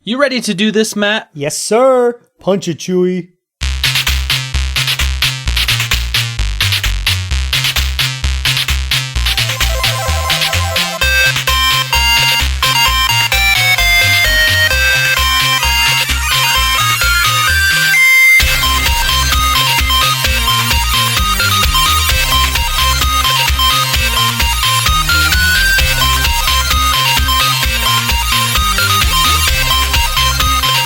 You ready to do this, Matt? Yes, sir. Punch it, Chewie.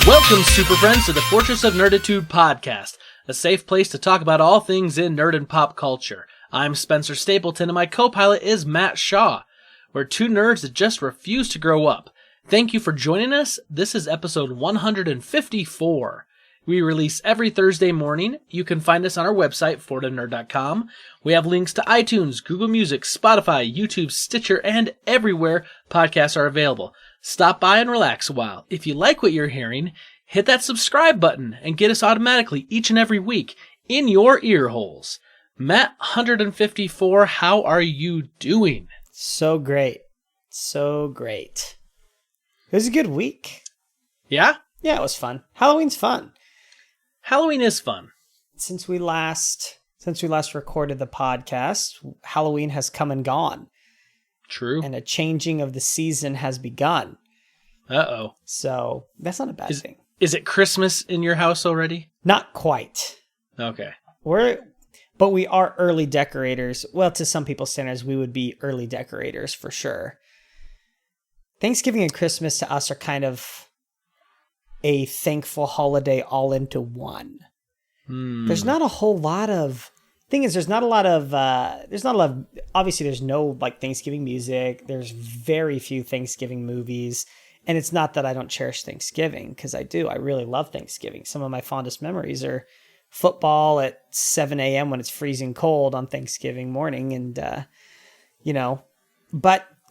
Welcome, super friends, to the Fortress of Nerditude podcast, a safe place to talk about all things in nerd and pop culture. I'm Spencer Stapleton, and my co-pilot is Matt Shaw. We're two nerds that just refuse to grow up. Thank you for joining us. This is episode 154. We release every Thursday morning. You can find us on our website, fortnerd.com. We have links to iTunes, Google Music, Spotify, YouTube, Stitcher, and everywhere podcasts are available. Stop by and relax a while. If you like what you're hearing, hit that subscribe button and get us automatically each and every week in your ear holes. Matt 154, how are you doing? So great. So great. It was a good week. Yeah? Yeah, it was fun. Halloween's fun. Halloween is fun. Since we last recorded the podcast, Halloween has come and gone. True. And a changing of the season has begun. Uh-oh. So that's not a bad thing. Is it Christmas in your house already? Not quite. Okay. But we are early decorators. Well, to some people's standards, we would be early decorators for sure. Thanksgiving and Christmas to us are kind of a thankful holiday all into one. There's not a whole lot of... Thing is, there's not a lot of, obviously there's no like Thanksgiving music. There's very few Thanksgiving movies. And it's not that I don't cherish Thanksgiving, because I do. I really love Thanksgiving. Some of my fondest memories are football at 7 a.m. when it's freezing cold on Thanksgiving morning. And,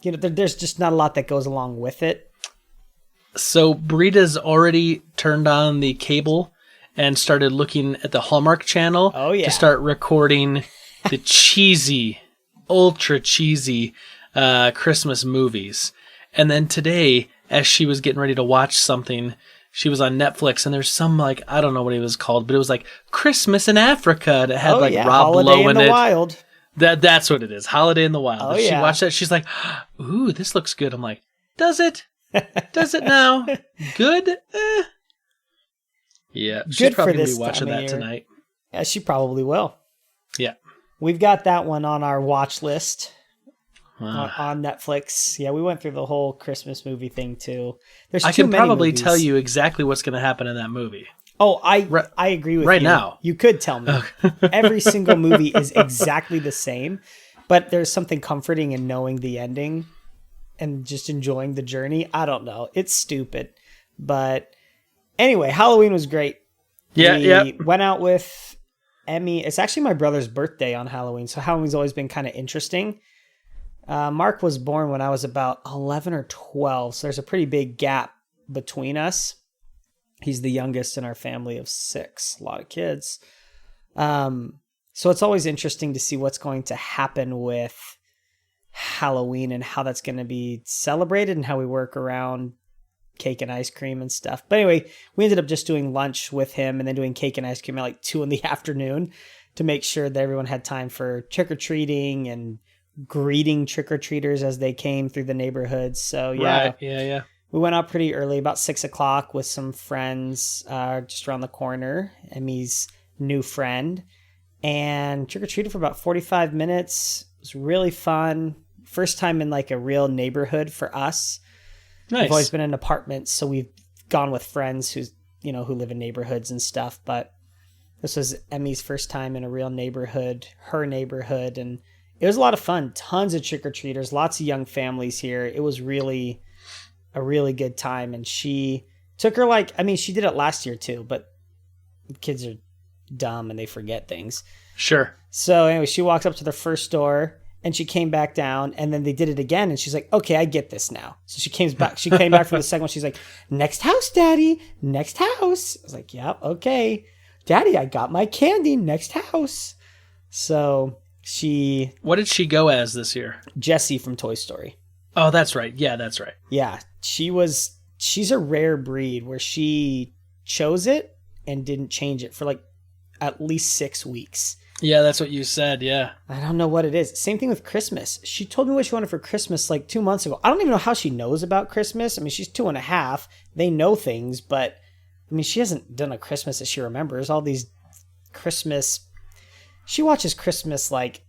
there's just not a lot that goes along with it. So Brita's already turned on the cable and started looking at the Hallmark Channel to start recording the ultra cheesy Christmas movies. And then today, as she was getting ready to watch something, she was on Netflix, and there's some, like, I don't know what it was called, but it was like Christmas in Africa, and it had Rob Lowe in it. Holiday in the Wild. That's what it is, Holiday in the Wild. Oh, and she watched that, she's like, ooh, this looks good. I'm like, does it? Does it now? Good? Yeah, she's probably going to be watching that tonight. Yeah, she probably will. Yeah. We've got that one on our watch list on Netflix. Yeah, we went through the whole Christmas movie thing too. I can probably tell you exactly what's going to happen in that movie. Oh, I agree with you. Right now. You could tell me. Every single movie is exactly the same, but there's something comforting in knowing the ending and just enjoying the journey. I don't know. It's stupid, but... Anyway, Halloween was great. We went out with Emmy. It's actually my brother's birthday on Halloween, so Halloween's always been kind of interesting. Mark was born when I was about 11 or 12, so there's a pretty big gap between us. He's the youngest in our family of 6, a lot of kids. So it's always interesting to see what's going to happen with Halloween and how that's going to be celebrated and how we work around cake and ice cream and stuff. But anyway, we ended up just doing lunch with him and then doing cake and ice cream at like 2 p.m. to make sure that everyone had time for trick-or-treating and greeting trick-or-treaters as they came through the neighborhoods. So yeah. Right. Yeah. We went out pretty early, about 6 o'clock with some friends just around the corner, Emmy's new friend, and trick-or-treated for about 45 minutes. It was really fun. First time in like a real neighborhood for us. Nice. We've always been in apartments, so we've gone with friends who live in neighborhoods and stuff. But this was Emmy's first time in a real neighborhood, her neighborhood, and it was a lot of fun. Tons of trick-or-treaters, lots of young families here. It was really a really good time, and she took her she did it last year too, but kids are dumb and they forget things. Sure. So anyway, she walks up to the first door. And she came back down, and then they did it again, and she's like, okay, I get this now. So she came back from the second one. She's like, next house, Daddy, next house. I was like, yeah, okay. Daddy, I got my candy, next house. So what did she go as this year? Jessie from Toy Story. Oh, that's right. Yeah, that's right. Yeah, she was she's a rare breed where she chose it and didn't change it for like at least 6 weeks. Yeah, that's what you said. Yeah. I don't know what it is. Same thing with Christmas. She told me what she wanted for Christmas like 2 months ago. I don't even know how she knows about Christmas. I mean, she's 2.5. They know things, but I mean, she hasn't done a Christmas that she remembers. All these Christmas, she watches Christmas like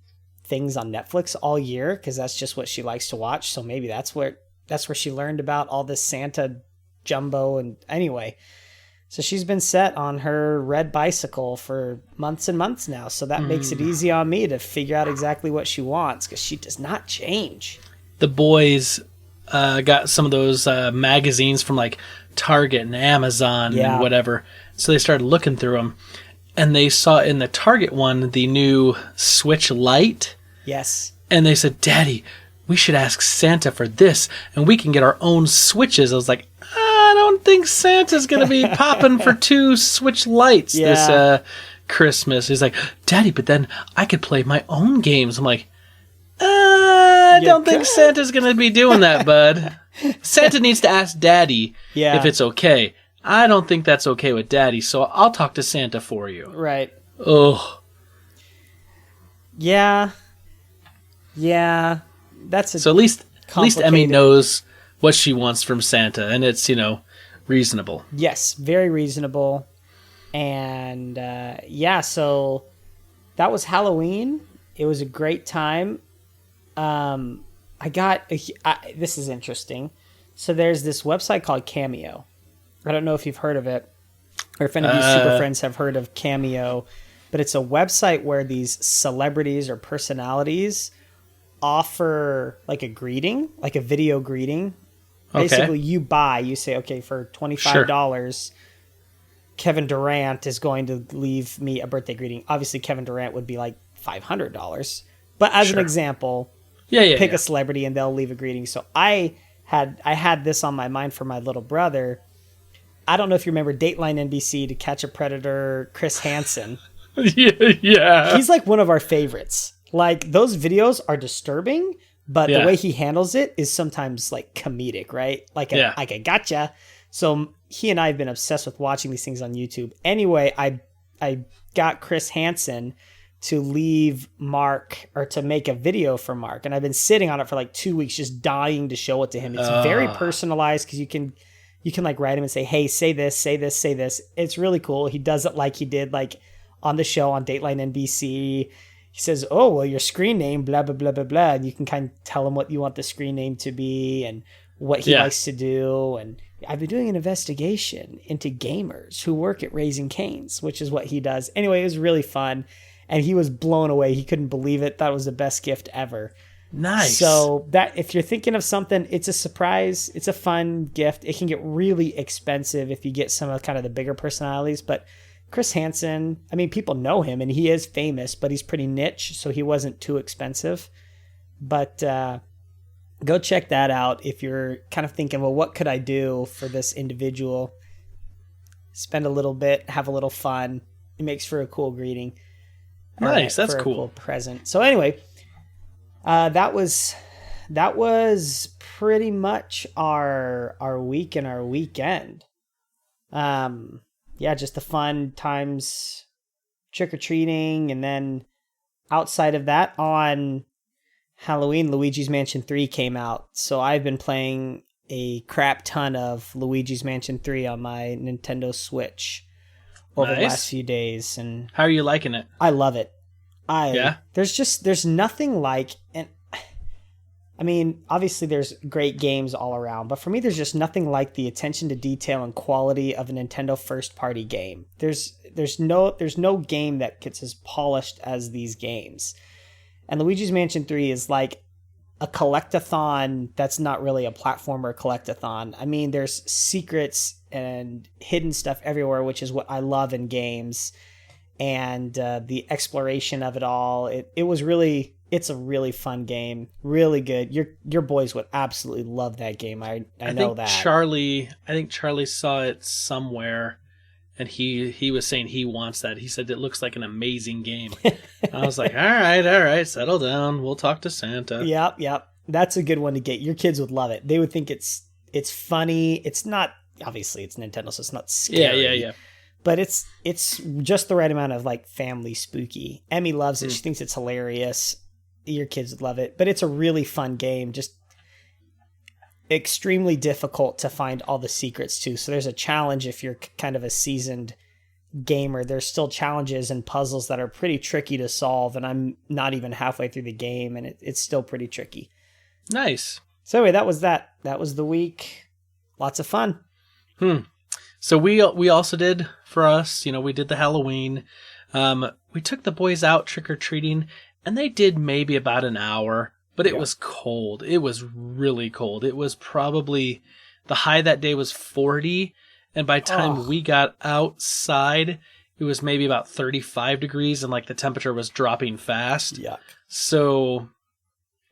things on Netflix all year because that's just what she likes to watch. So maybe that's where she learned about all this Santa jumbo. And anyway, so she's been set on her red bicycle for months and months now. So that makes it easy on me to figure out exactly what she wants because she does not change. The boys got some of those magazines from like Target and Amazon and whatever. So they started looking through them. And they saw in the Target one the new Switch Lite. Yes. And they said, Daddy, we should ask Santa for this, and we can get our own Switches. I was like, I don't think Santa's going to be popping for 2 Switch Lites this Christmas. He's like, Daddy, but then I could play my own games. I'm like, I don't think Santa's going to be doing that, bud. Santa needs to ask Daddy if it's okay. I don't think that's okay with Daddy, so I'll talk to Santa for you. Right. Ugh. Yeah. That's so at least Emmy knows what she wants from Santa, and it's, reasonable. Yes, very reasonable. And so that was Halloween. It was a great time. This is interesting. So there's this website called Cameo. I don't know if you've heard of it, or if any of you super friends have heard of Cameo, but it's a website where these celebrities or personalities offer like a greeting, like a video greeting. Okay. Basically, you say, okay, for $25, Kevin Durant is going to leave me a birthday greeting. Obviously, Kevin Durant would be like $500. But as an example, pick a celebrity and they'll leave a greeting. So I had this on my mind for my little brother. I don't know if you remember Dateline NBC To Catch a Predator, Chris Hansen. Yeah. He's like one of our favorites. Like, those videos are disturbing, but the way he handles it is sometimes like comedic, right? Like a gotcha. So he and I have been obsessed with watching these things on YouTube. Anyway, I got Chris Hansen to leave Mark, or to make a video for Mark. And I've been sitting on it for like 2 weeks, just dying to show it to him. It's very personalized because you can like write him and say, hey, say this, say this, say this. It's really cool. He does it like he did like on the show on Dateline NBC. He says, oh, well, your screen name, blah, blah, blah, blah, blah. And you can kind of tell him what you want the screen name to be and what he likes to do. And I've been doing an investigation into gamers who work at Raising Cane's, which is what he does. Anyway, it was really fun. And he was blown away. He couldn't believe it. That was the best gift ever. Nice. So that if you're thinking of something, it's a surprise. It's a fun gift. It can get really expensive if you get some of kind of the bigger personalities. But Chris Hansen, I mean, people know him and he is famous, but he's pretty niche. So he wasn't too expensive. But go check that out if you're kind of thinking, well, what could I do for this individual? Spend a little bit, have a little fun. It makes for a cool greeting. Nice. That's cool. Cool present. So anyway, that was pretty much our week and our weekend. Just the fun times, trick-or-treating, and then outside of that, on Halloween, Luigi's Mansion 3 came out. So I've been playing a crap ton of Luigi's Mansion 3 on my Nintendo Switch over the last few days. And how are you liking it? I love it. There's nothing like, and I mean, obviously there's great games all around, but for me, there's just nothing like the attention to detail and quality of a Nintendo first party game. There's no game that gets as polished as these games. And Luigi's Mansion 3 is like a collectathon that's not really a platformer collectathon. I mean, there's secrets and hidden stuff everywhere, which is what I love in games. And the exploration of it all, it's a really fun game, really good. Your boys would absolutely love that game. I know that. I think Charlie saw it somewhere, and he was saying he wants that. He said it looks like an amazing game. I was like, all right, settle down. We'll talk to Santa. Yep. That's a good one to get. Your kids would love it. They would think it's It's funny. It's not, obviously it's Nintendo, so it's not scary. Yeah. But it's just the right amount of like family spooky. Emmy loves it. She thinks it's hilarious. Your kids would love it. But it's a really fun game. Just extremely difficult to find all the secrets too. So there's a challenge if you're kind of a seasoned gamer. There's still challenges and puzzles that are pretty tricky to solve, and I'm not even halfway through the game, and it's still pretty tricky. Nice. So anyway, that was that. That was the week. Lots of fun. So we also did, for us, we did the Halloween. We took the boys out trick-or-treating, and they did maybe about an hour, but it was cold. It was really cold. It was probably, the high that day was 40, and by the time we got outside, it was maybe about 35 degrees, and like the temperature was dropping fast. Yuck. So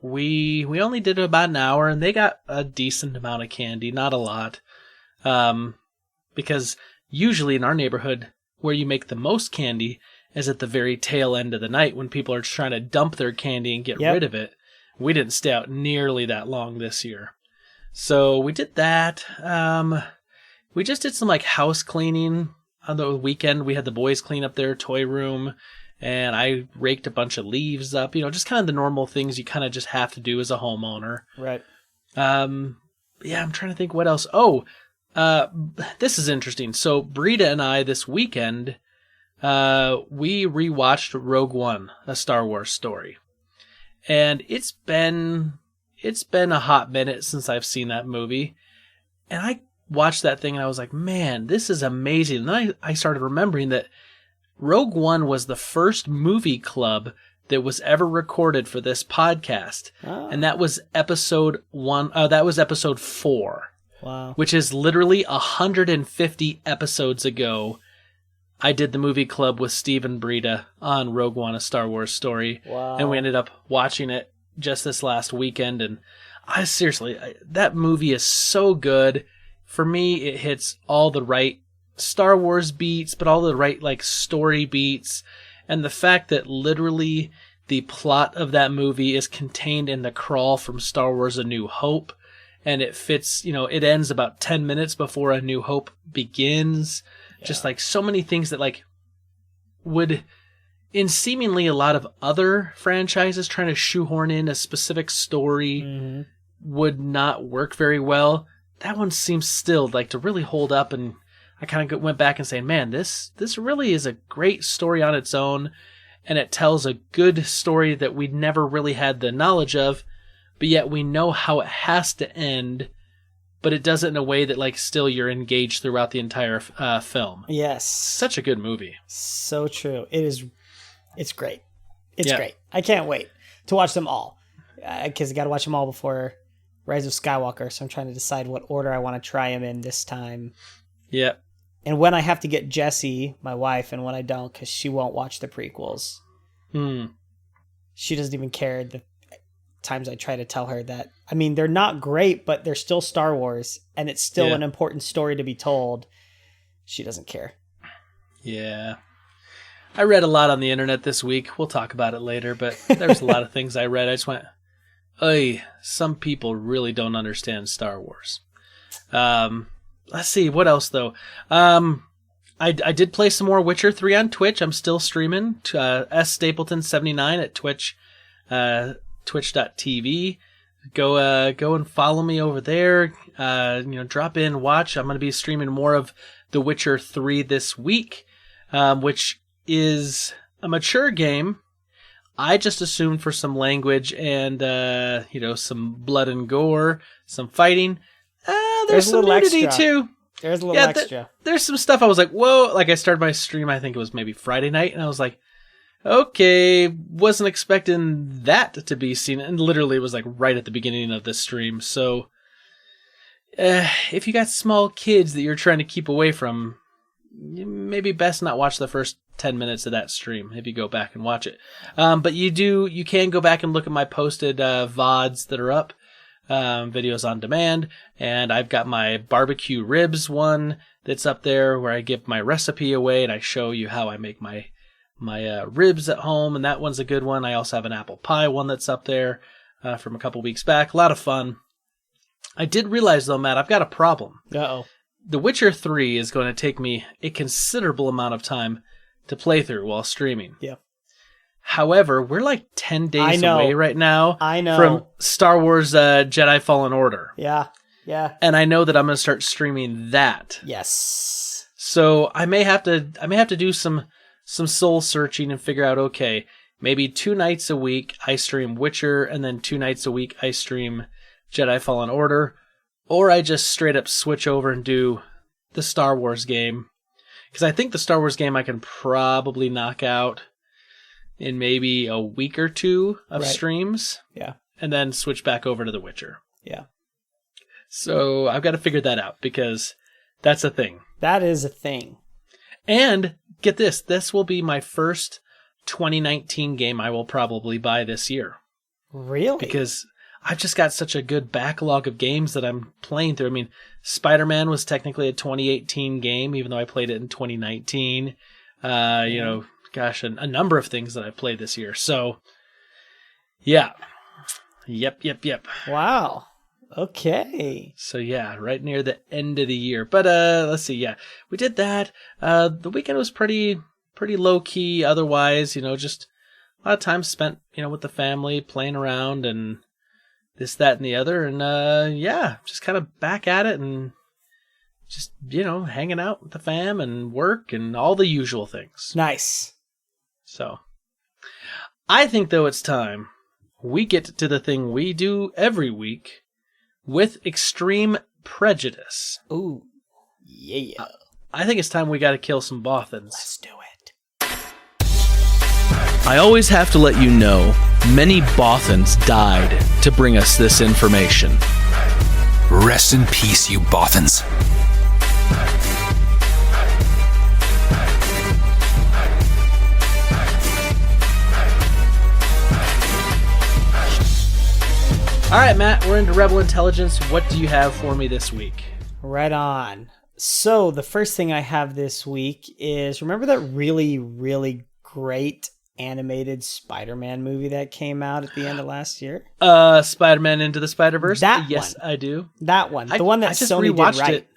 we only did about an hour, and they got a decent amount of candy, not a lot. Because usually in our neighborhood, where you make the most candy is at the very tail end of the night when people are trying to dump their candy and get rid of it. We didn't stay out nearly that long this year. So we did that. We just did some like house cleaning on the weekend. We had the boys clean up their toy room, and I raked a bunch of leaves up, just kind of the normal things you kind of just have to do as a homeowner. Right. Yeah, I'm trying to think what else. This is interesting. So Brita and I this weekend, we rewatched Rogue One, a Star Wars story. And it's been a hot minute since I've seen that movie. And I watched that thing and I was like, man, this is amazing. And then I started remembering that Rogue One was the first movie club that was ever recorded for this podcast. Oh. And that was episode 4. Wow. Which is literally 150 episodes ago. I did the movie club with Steve and Brita on Rogue One, a Star Wars story. Wow. And we ended up watching it just this last weekend. And that movie is so good. For me, it hits all the right Star Wars beats, but all the right like story beats. And the fact that literally the plot of that movie is contained in the crawl from Star Wars A New Hope. And it fits, it ends about 10 minutes before A New Hope begins. Yeah. Just like so many things that like would, in seemingly a lot of other franchises, trying to shoehorn in a specific story would not work very well. That one seems still like to really hold up. And I kind of went back and saying, man, this really is a great story on its own. And it tells a good story that we never really had the knowledge of. But yet we know how it has to end, but it does it in a way that like still you're engaged throughout the entire film. Yes. Such a good movie. So true. It's great. It's great. I can't wait to watch them all. Because I got to watch them all before Rise of Skywalker. So I'm trying to decide what order I want to try them in this time. Yeah. And when I have to get Jessie, my wife, and when I don't, because she won't watch the prequels. She doesn't even care the times I try to tell her that, I mean, they're not great, but they're still Star Wars, and it's still an important story to be told. She doesn't care. Yeah. I read a lot on the internet this week. We'll talk about it later, but there's a lot of things I read. I just went, some people really don't understand Star Wars. Let's see, what else, though? I did play some more Witcher 3 on Twitch. I'm still streaming. S Stapleton79 at Twitch. Twitch.tv. Go and follow me over there. Drop in, watch. I'm going to be streaming more of The Witcher 3 this week, which is a mature game. I just assumed for some language and, some blood and gore, some fighting. There's some nudity extra. too. There's a little extra. There's some stuff I was like, whoa. Like I started my stream, I think it was maybe Friday night, and I was like, okay, wasn't expecting that to be seen. And literally it was like right at the beginning of the stream. So if you got small kids that you're trying to keep away from, maybe best not watch the first 10 minutes of that stream if you go back and watch it. But you can go back and look at my posted VODs that are up, videos on demand. And I've got my barbecue ribs one that's up there where I give my recipe away and I show you how I make my ribs at home, and that one's a good one. I also have an apple pie one that's up there from a couple weeks back. A lot of fun. I did realize, though, Matt, I've got a problem. Uh-oh. The Witcher 3 is going to take me a considerable amount of time to play through while streaming. Yeah. However, we're like 10 days away right now from Star Wars Jedi Fallen Order. Yeah. Yeah. And I know that I'm going to start streaming that. Yes. So I may have to do some soul searching and figure out, okay, maybe 2 nights a week I stream Witcher, and then 2 nights a week I stream Jedi Fallen Order, or I just straight up switch over and do the Star Wars game. Because I think the Star Wars game I can probably knock out in maybe a week or 2 of streams. Yeah. And then switch back over to The Witcher. Yeah. So I've got to figure that out, because that's a thing. That is a thing. And get this, this will be my first 2019 game I will probably buy this year. Really? Because I've just got such a good backlog of games that I'm playing through. I mean, Spider-Man was technically a 2018 game, even though I played it in 2019. You know, gosh, a number of things that I've played this year. So, yeah. Yep. Wow. Okay. So, yeah, right near the end of the year. But let's see, yeah. We did that. The weekend was pretty low-key otherwise, you know, just a lot of time spent, you know, with the family, playing around and this, that, and the other. And, yeah, just kind of back at it and just, you know, hanging out with the fam and work and all the usual things. Nice. So, I think, though, it's time we get to the thing we do every week with extreme prejudice. Ooh, yeah. I think it's time we got to kill some Bothans. Let's do it. I always have to let you know, many Bothans died to bring us this information. Rest in peace, you Bothans. All right, Matt, we're into Rebel Intelligence. What do you have for me this week? Right on. So the first thing I have this week is, remember that really, really great animated Spider-Man movie that came out at the end of last year? Spider-Man Into the Spider-Verse? Yes, one. I do. That one. The one that Sony did right. It.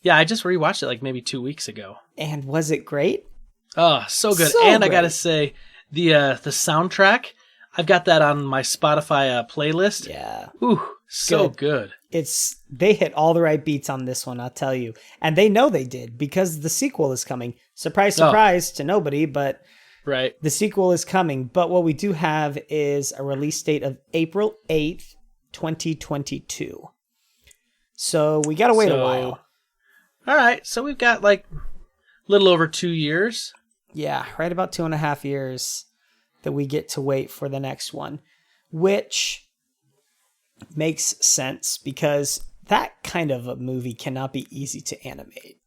Yeah, I just rewatched it like maybe 2 weeks ago. And was it great? Oh, so good. So and great. I gotta say, the soundtrack, I've got that on my Spotify playlist. Yeah. Ooh, so good. They hit all the right beats on this one, I'll tell you. And they know they did, because the sequel is coming. Surprise, surprise to nobody, but right. The sequel is coming. But what we do have is a release date of April 8th, 2022. So we got to wait a while. All right. So we've got like a little over 2 years. Yeah, right about 2.5 years that we get to wait for the next one, which makes sense because that kind of a movie cannot be easy to animate.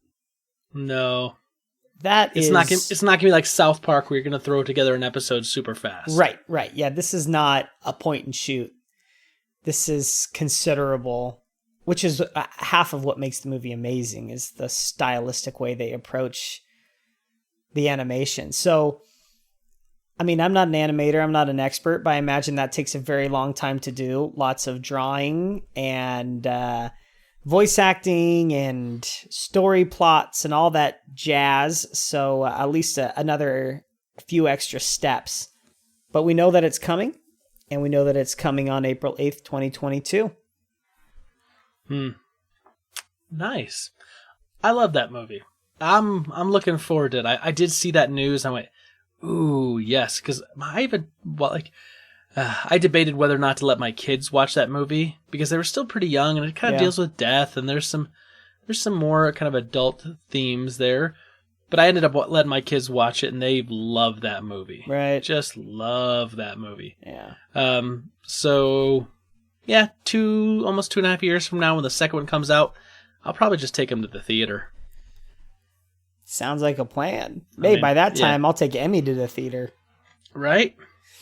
No. It's not gonna be like South Park where you're gonna throw together an episode super fast. Right. Yeah, this is not a point and shoot. This is considerable, which is half of what makes the movie amazing, is the stylistic way they approach the animation. So, I mean, I'm not an animator, I'm not an expert, but I imagine that takes a very long time to do. Lots of drawing and voice acting and story plots and all that jazz. So at least another few extra steps. But we know that it's coming, and we know that it's coming on April 8th, 2022. Nice. I love that movie. I'm looking forward to it. I did see that news. I went, ooh, yes, because I debated whether or not to let my kids watch that movie because they were still pretty young, and it kind of deals with death, and there's some more kind of adult themes there. But I ended up letting my kids watch it, and they love that movie. Right. Just love that movie. Yeah. So, yeah, almost 2.5 years from now when the second one comes out, I'll probably just take them to the theater. Sounds like a plan. Maybe by that time, I'll take Emmy to the theater. Right?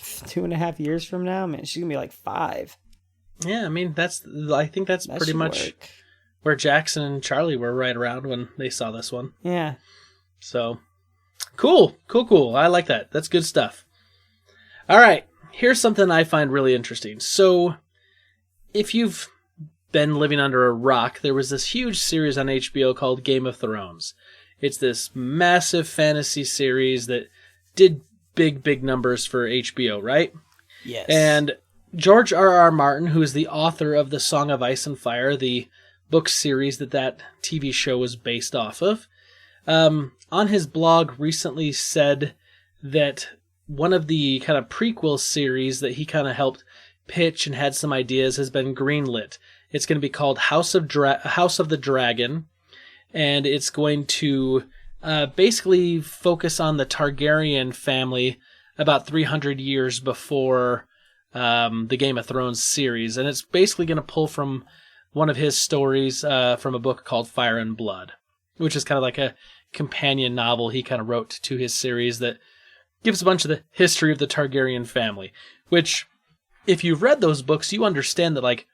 2.5 years from now, man, she's gonna be like 5. Yeah, I mean, I think that's pretty much where Jackson and Charlie were right around when they saw this one. Yeah. So, cool. I like that. That's good stuff. All right, here's something I find really interesting. So, if you've been living under a rock, there was this huge series on HBO called Game of Thrones. It's this massive fantasy series that did big numbers for HBO, right? Yes. And George R.R. Martin, who is the author of The Song of Ice and Fire, the book series that TV show was based off of, on his blog recently said that one of the kind of prequel series that he kind of helped pitch and had some ideas has been greenlit. It's going to be called House of the Dragon, and it's going to basically focus on the Targaryen family about 300 years before the Game of Thrones series, and it's basically going to pull from one of his stories from a book called Fire and Blood, which is kind of like a companion novel he kind of wrote to his series that gives a bunch of the history of the Targaryen family, which, if you've read those books, you understand that, like,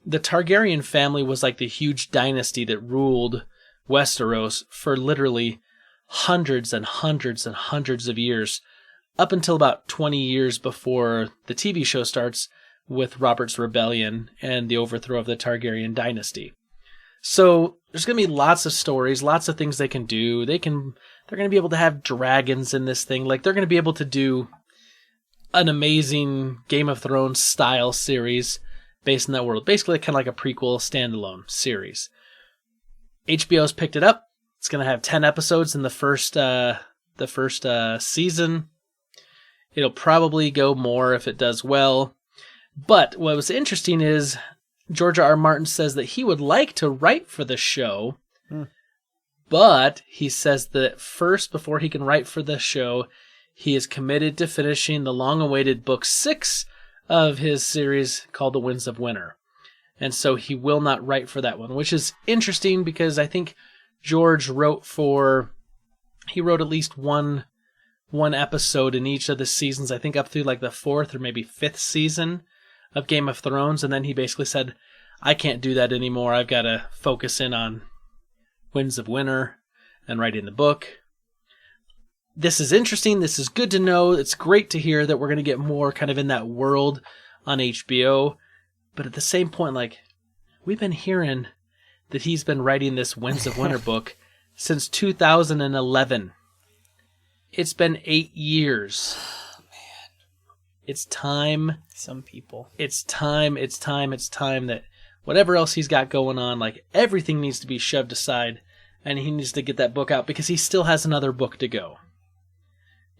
the Targaryen family was like the huge dynasty that ruled Westeros for literally hundreds and hundreds and hundreds of years, up until about 20 years before the TV show starts with Robert's Rebellion and the overthrow of the Targaryen dynasty. So there's going to be lots of stories, lots of things they can do. They're going to be able to have dragons in this thing. Like, they're going to be able to do an amazing Game of Thrones style series based in that world. Basically kind of like a prequel standalone series. HBO's picked it up. It's going to have 10 episodes in the first season. It'll probably go more if it does well. But what was interesting is George R. R. Martin says that he would like to write for the show, but he says that first, before he can write for the show, he is committed to finishing the long-awaited book 6 of his series called The Winds of Winter. And so he will not write for that one, which is interesting because I think George wrote at least one episode in each of the seasons, I think up through like the 4th or maybe 5th season of Game of Thrones, and then he basically said, I can't do that anymore. I've got to focus in on Winds of Winter and writing the book. This is interesting. This is good to know. It's great to hear that we're going to get more kind of in that world on HBO. But at the same point, like, we've been hearing that he's been writing this Winds of Winter book since 2011. It's been 8 years. Oh, man. It's time. Some people. It's time that whatever else he's got going on, like, everything needs to be shoved aside, and he needs to get that book out because he still has another book to go.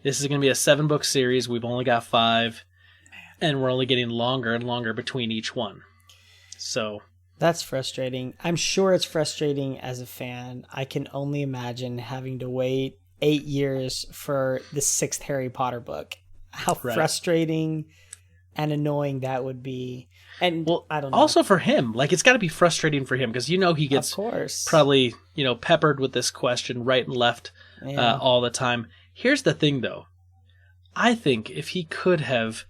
This is going to be a 7-book series. We've only got 5, and we're only getting longer and longer between each one. So that's frustrating. I'm sure it's frustrating as a fan. I can only imagine having to wait 8 years for the 6th Harry Potter book. How frustrating and annoying that would be. And well, I don't know. Also for him, like, it's got to be frustrating for him because, you know, he gets probably, you know, peppered with this question right and left all the time. Here's the thing, though. I think if he could have...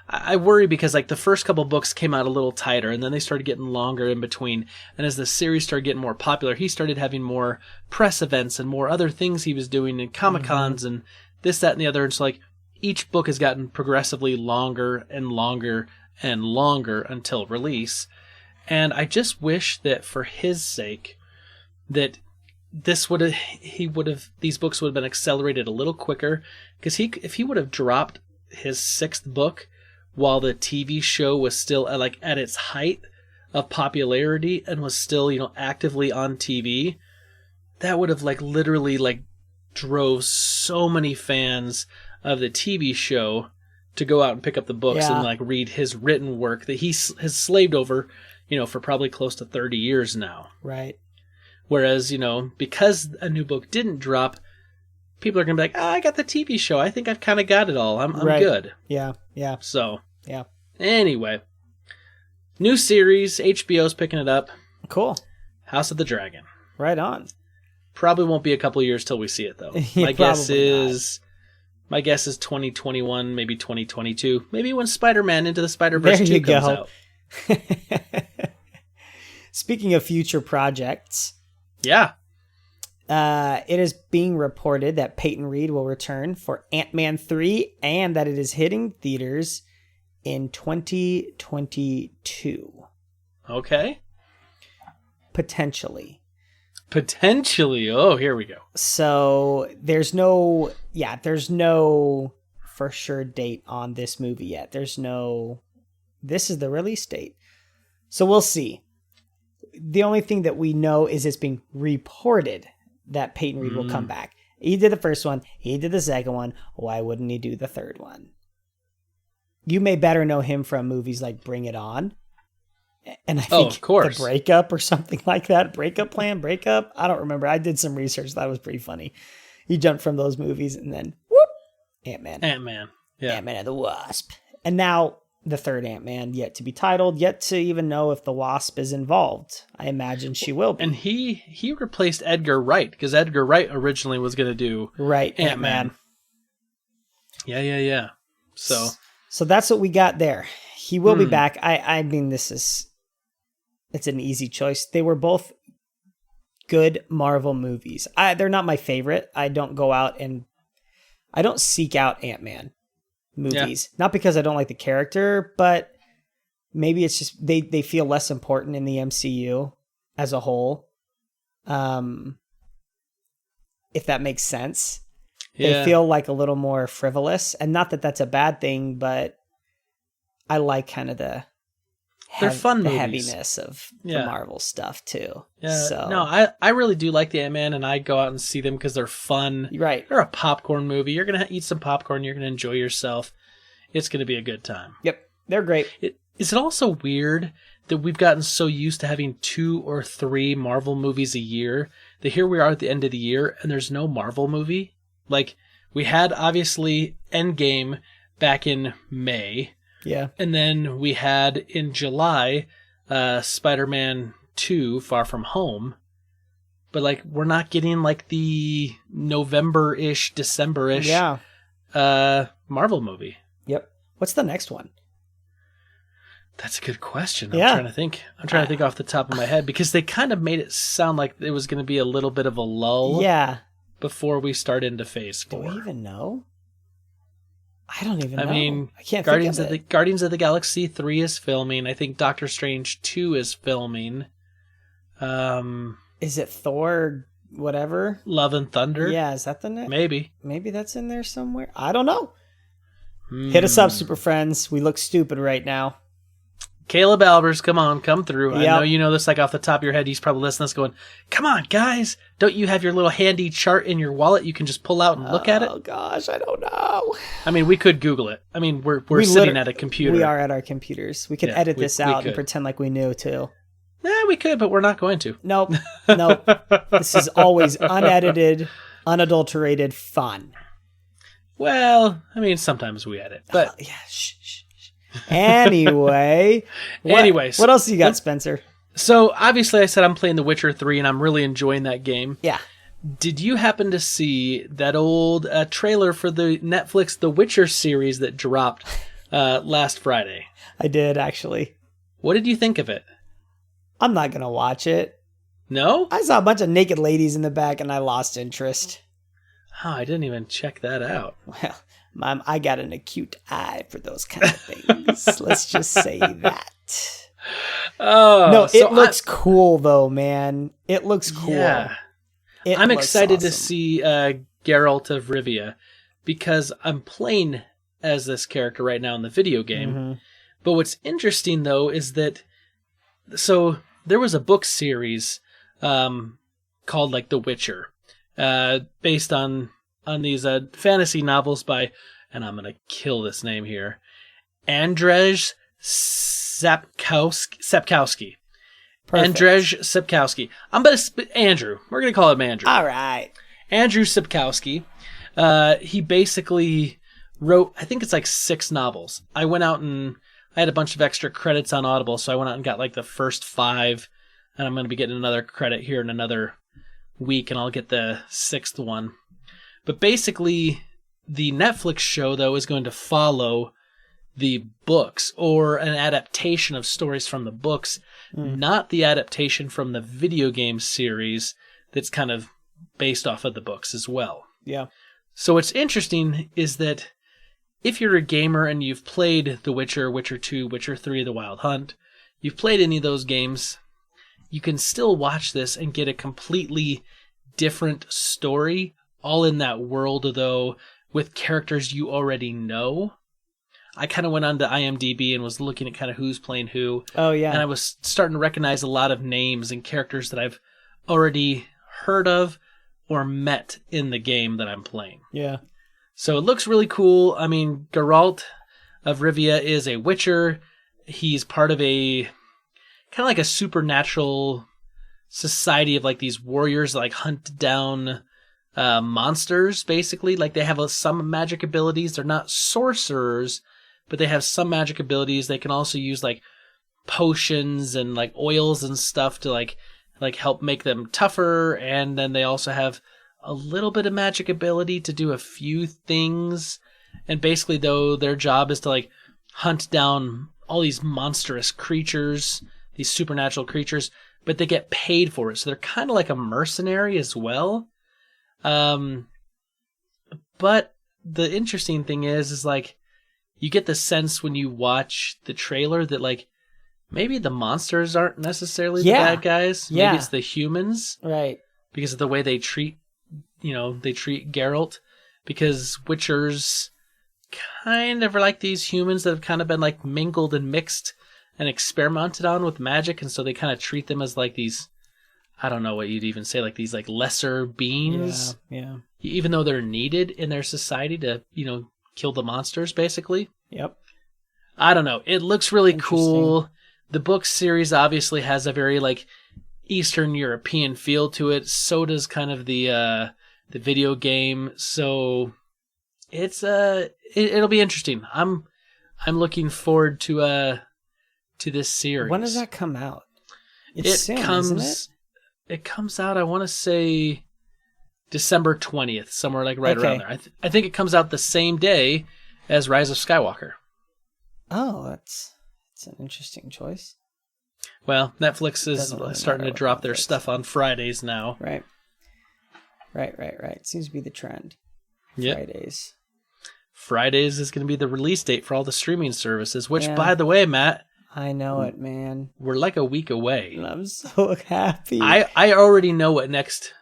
I worry because, like, the first couple books came out a little tighter, and then they started getting longer in between. And as the series started getting more popular, he started having more press events and more other things he was doing, and Comic-Cons and this, that, and the other. And so, like, each book has gotten progressively longer and longer and longer until release. And I just wish that for his sake, that these books would have been accelerated a little quicker. Because if he would have dropped his 6th book while the TV show was still at its height of popularity and was still, you know, actively on TV, that would have literally drove so many fans of the TV show to go out and pick up the books and read his written work that he has slaved over, you know, for probably close to 30 years now. Right. Whereas, you know, because a new book didn't drop, people are going to be like, I got the TV show. I think I've kind of got it all. I'm good. Yeah. So, yeah. Anyway, new series. HBO's picking it up. Cool. House of the Dragon. Right on. Probably won't be a couple years till we see it, though. My guess is 2021, maybe 2022. Maybe when Spider-Man Into the Spider-Verse 2 comes out. Speaking of future projects. Yeah. It is being reported that Peyton Reed will return for Ant-Man 3 and that it is hitting theaters in 2022. Okay. Potentially. Oh, here we go. So there's no for sure date on this movie yet. This is the release date. So we'll see. The only thing that we know is it's being reported that Peyton Reed will come back. He did the first one. He did the second one. Why wouldn't he do the third one? You may better know him from movies like Bring It On. And I think of course. The Breakup or something like that. Breakup. I don't remember. I did some research. That was pretty funny. He jumped from those movies and then whoop, Ant-Man. Yeah. Ant-Man and the Wasp. And now the third Ant-Man, yet to be titled, yet to even know if the Wasp is involved. I imagine she will be. And he replaced Edgar Wright, because Edgar Wright originally was going to do Ant-Man. Yeah. So that's what we got there. He will be back. I mean, it's an easy choice. They were both good Marvel movies. They're not my favorite. I don't seek out Ant-Man movies. Yeah. Not because I don't like the character, but maybe it's just they feel less important in the MCU as a whole. If that makes sense. Yeah. They feel like a little more frivolous, and not that that's a bad thing, but I like kind of the heaviness of the Marvel stuff too. Yeah. So no, I really do like the Ant-Man, and I go out and see them because they're fun. Right. They're a popcorn movie. You're gonna eat some popcorn. You're gonna enjoy yourself. It's gonna be a good time. Yep, they're great. Is it also weird that we've gotten so used to having 2 or 3 Marvel movies a year that here we are at the end of the year and there's no Marvel movie? Like, we had obviously Endgame back in May. Yeah. And then we had in July Spider-Man 2 Far From Home. But like, we're not getting like the November-ish, December-ish Marvel movie. Yep. What's the next one? That's a good question. I'm trying to think off the top of my head, because they kind of made it sound like it was going to be a little bit of a lull. Yeah. Before we start into Phase 4. Do we even know? I don't even know. I mean, I can't Guardians think of it. Guardians of the Galaxy 3 is filming. I think Doctor Strange 2 is filming. Is it Thor whatever? Love and Thunder? Yeah, is that the next? Maybe. Maybe that's in there somewhere. I don't know. Hit us up, Super Friends. We look stupid right now. Caleb Albers, come through. Yep. I know you know this like off the top of your head. He's probably listening to this going, come on, guys. Don't you have your little handy chart in your wallet you can just pull out and look at it? Oh, gosh, I don't know. I mean, we could Google it. I mean, we're sitting at a computer. We are at our computers. We could edit this out and pretend like we knew, too. Yeah, we could, but we're not going to. Nope. This is always unedited, unadulterated fun. Well, I mean, sometimes we edit, but shh. Anyway, what else you got, Spencer? So obviously, I said I'm playing The Witcher 3, and I'm really enjoying that game. Yeah. Did you happen to see that old trailer for the Netflix The Witcher series that dropped last Friday? I did, actually. What did you think of it? I'm not gonna watch it. No? I saw a bunch of naked ladies in the back, and I lost interest. Oh, I didn't even check that out. Well, Mom, I got an acute eye for those kind of things. Let's just say that. Oh, no, it looks cool, though, man. It looks cool. Yeah. I'm excited to see Geralt of Rivia, because I'm playing as this character right now in the video game. Mm-hmm. But what's interesting, though, is that... So, there was a book series called, like, The Witcher, based on these fantasy novels by, and I'm going to kill this name here, Andrzej Sapkowski. Andrzej Sapkowski. Andrew. We're going to call him Andrew. All right. Andrew Sapkowski. He basically wrote, I think it's like 6 novels. I went out and I had a bunch of extra credits on Audible, so I went out and got like the first 5, and I'm going to be getting another credit here in another week, and I'll get the 6th one. But basically, the Netflix show, though, is going to follow the books, or an adaptation of stories from the books, not the adaptation from the video game series that's kind of based off of the books as well. Yeah. So what's interesting is that if you're a gamer and you've played The Witcher, Witcher 2, Witcher 3, The Wild Hunt, you've played any of those games, you can still watch this and get a completely different story, all in that world, though, with characters you already know. I kind of went on to IMDb and was looking at kind of who's playing who. Oh, yeah. And I was starting to recognize a lot of names and characters that I've already heard of or met in the game that I'm playing. Yeah. So it looks really cool. I mean, Geralt of Rivia is a witcher. He's part of a kind of like a supernatural society of like these warriors that like hunt down monsters, basically. Like they have some magic abilities. They're not sorcerers, but they have some magic abilities. They can also use like potions and like oils and stuff to like help make them tougher. And then they also have a little bit of magic ability to do a few things. And basically, though, their job is to like hunt down all these monstrous creatures, these supernatural creatures, but they get paid for it. So they're kind of like a mercenary as well. But the interesting thing is like, you get the sense when you watch the trailer that like maybe the monsters aren't necessarily the bad guys. Yeah. Maybe it's the humans. Right. Because of the way they treat Geralt. Because Witchers kind of are like these humans that have kind of been like mingled and mixed and experimented on with magic. And so they kind of treat them as like these, I don't know what you'd even say, like these like lesser beings. Yeah. Even though they're needed in their society to, kill the monsters, basically. Yep. I don't know. It looks really cool. The book series obviously has a very like Eastern European feel to it. So does kind of the video game. So it's it'll be interesting. I'm looking forward to this series. When does that come out? It's soon, isn't it? It comes out, I want to say December 20th, somewhere like right around there. I think it comes out the same day as Rise of Skywalker. Oh, that's an interesting choice. Well, Netflix is Really starting to drop their stuff on Fridays now. Right. Seems to be the trend. Yep. Fridays is going to be the release date for all the streaming services, which, by the way, Matt... I know it, man. We're like a week away. And I'm so happy. I already know what next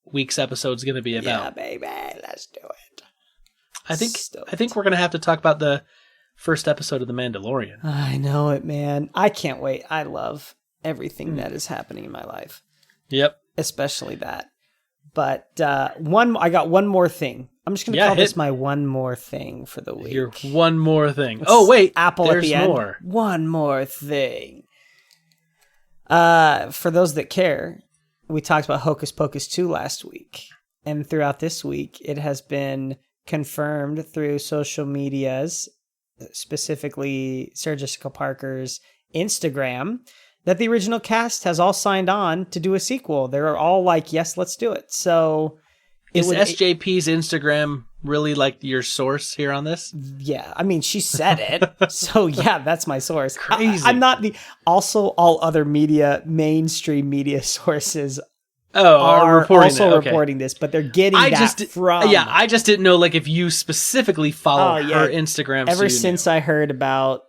week's episode is going to be about. Yeah, baby. Let's do it. I think we're going to have to talk about the first episode of The Mandalorian. I know it, man. I can't wait. I love everything that is happening in my life. Yep. Especially that. But I got one more thing. I'm just going to call this my one more thing for the week. Your one more thing. Wait. Apple there's at the end. More. One more thing. For those that care, we talked about Hocus Pocus 2 last week. And throughout this week, it has been confirmed through social medias, specifically Sarah Jessica Parker's Instagram, that the original cast has all signed on to do a sequel. They're all like, yes, let's do it. So... Is SJP's Instagram really like your source here on this? Yeah, I mean, she said it. So yeah, that's my source. Crazy. I'm not also all other mainstream media sources are reporting this, but they're getting from. Yeah, I just didn't know like if you specifically follow her Instagram. Ever since I heard about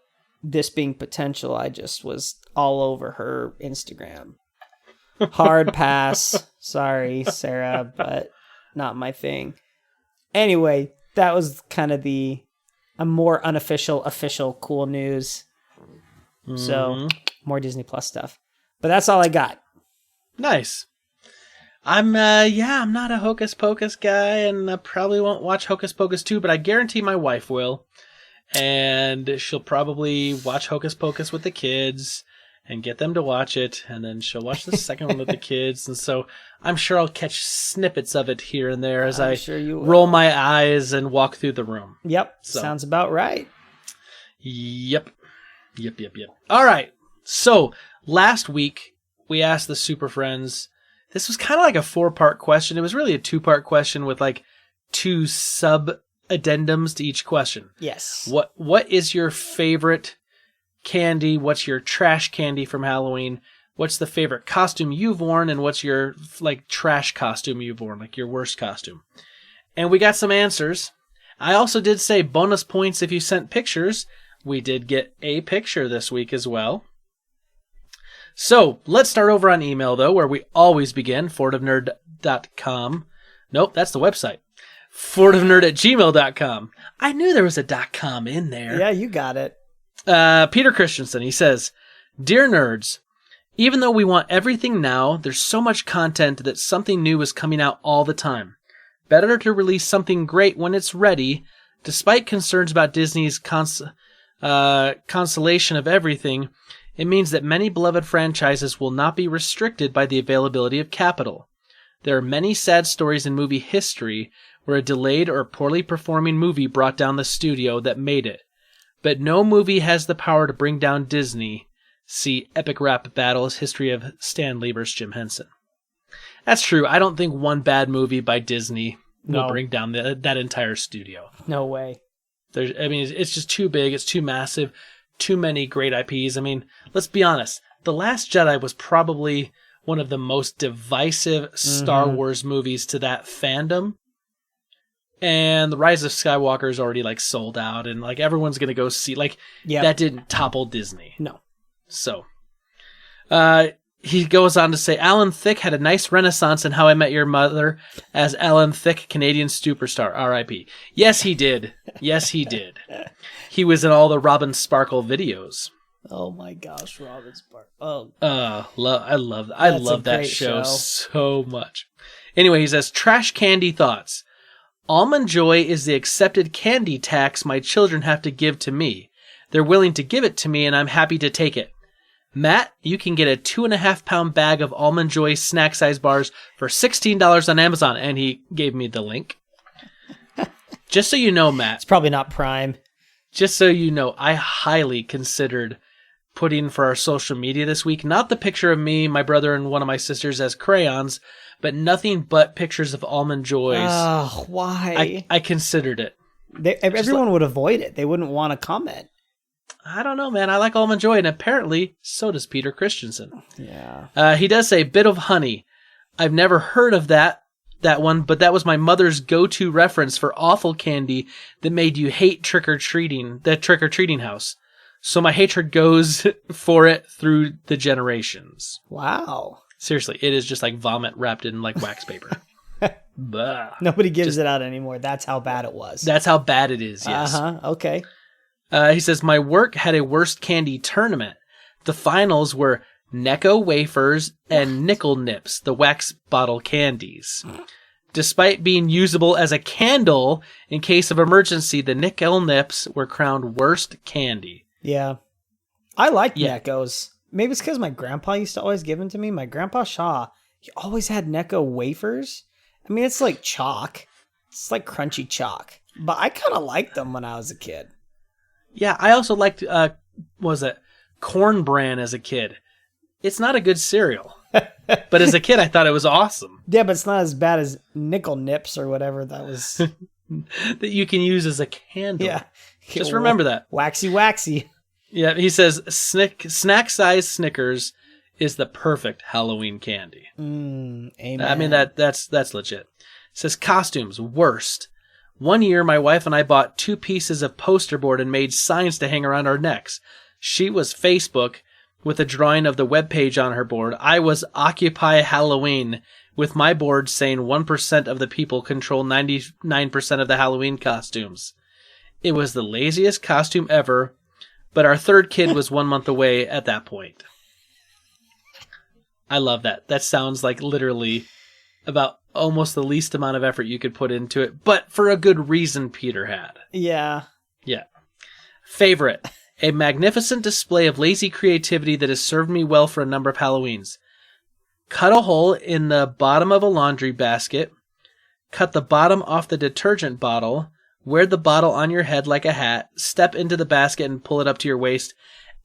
this being potential, I just was all over her Instagram. Hard pass. Sorry, Sarah, but not my thing. Anyway, that was kind of a more unofficial, official cool news. Mm-hmm. So, more Disney Plus stuff. But that's all I got. Nice. I'm not a Hocus Pocus guy, and I probably won't watch Hocus Pocus 2, but I guarantee my wife will. And she'll probably watch Hocus Pocus with the kids and get them to watch it, and then she'll watch the second one with the kids. And so I'm sure I'll catch snippets of it here and there as I roll my eyes and walk through the room. Yep, sounds about right. Yep. All right, so last week we asked the Super Friends. This was kind of like a 4-part question. It was really a 2-part question with like 2 sub-addendums to each question. Yes. What is your favorite candy? What's your trash candy from Halloween? What's the favorite costume you've worn? And what's your like trash costume you've worn, like your worst costume? And we got some answers. I also did say bonus points if you sent pictures. We did get a picture this week as well. So, let's start over on email, though, where we always begin, fortofnerd.com. Nope, that's the website. fortofnerd@gmail.com. I knew there was a .com in there. Yeah, you got it. Peter Christensen, he says, Dear Nerds, even though we want everything now, there's so much content that something new is coming out all the time. Better to release something great when it's ready, despite concerns about Disney's consolation of everything. It means that many beloved franchises will not be restricted by the availability of capital. There are many sad stories in movie history where a delayed or poorly performing movie brought down the studio that made it. But no movie has the power to bring down Disney. See Epic Rap Battles, History of Stan Lee vs. Jim Henson. That's true. I don't think one bad movie by Disney will bring down that entire studio. No way. It's just too big. It's too massive. Too many great IPs. I mean, let's be honest. The Last Jedi was probably one of the most divisive Star Wars movies to that fandom. And The Rise of Skywalker is already like sold out, and like everyone's gonna go see. Like that didn't topple Disney. No. So, he goes on to say, Alan Thicke had a nice renaissance in How I Met Your Mother as Alan Thicke, Canadian superstar, R.I.P. Yes, he did. Yes, he did. He was in all the Robin Sparkle videos. Oh my gosh, Robin Sparkle. I love that show so much. Anyway, he says, Trash candy thoughts. Almond Joy is the accepted candy tax my children have to give to me. They're willing to give it to me, and I'm happy to take it. Matt, you can get a 2.5-pound bag of Almond Joy snack size bars for $16 on Amazon, and he gave me the link. Just so you know, Matt. It's probably not Prime. Just so you know, I highly considered putting for our social media this week, not the picture of me, my brother, and one of my sisters as crayons, but nothing but pictures of Almond Joys. Oh, why? I considered it. Everyone would avoid it. They wouldn't want to comment. I don't know, man. I like Almond Joy, and apparently so does Peter Christensen. Yeah. He does say, Bit of Honey. I've never heard of that one, but that was my mother's go-to reference for awful candy that made you hate the trick-or-treating house. So my hatred goes for it through the generations. Wow. Seriously, it is just like vomit wrapped in like wax paper. Nobody gives it out anymore. That's how bad it was. That's how bad it is, yes. Okay. He says, my work had a worst candy tournament. The finals were Necco wafers and Nickel Nips, the wax bottle candies. Despite being usable as a candle in case of emergency, the Nickel Nips were crowned worst candy. Yeah. I like Neckos. Maybe it's because my grandpa used to always give them to me. My grandpa Shaw, he always had Necco wafers. I mean, it's like chalk. It's like crunchy chalk. But I kind of liked them when I was a kid. Yeah, I also liked, Corn Bran as a kid. It's not a good cereal. But as a kid, I thought it was awesome. Yeah, but it's not as bad as Nickel Nips or whatever that was. That you can use as a candle. Yeah. Just remember that. Waxy. Yeah, he says, snack-sized Snickers is the perfect Halloween candy. Amen. I mean, that's legit. It says, costumes, worst. One year, my wife and I bought 2 pieces of poster board and made signs to hang around our necks. She was Facebook with a drawing of the webpage on her board. I was Occupy Halloween with my board saying 1% of the people control 99% of the Halloween costumes. It was the laziest costume ever, but our third kid was 1 month away at that point. I love that. That sounds like literally about almost the least amount of effort you could put into it, but for a good reason Peter had. Yeah. Yeah. Favorite. A magnificent display of lazy creativity that has served me well for a number of Halloweens. Cut a hole in the bottom of a laundry basket. Cut the bottom off the detergent bottle. Wear the bottle on your head like a hat. Step into the basket and pull it up to your waist.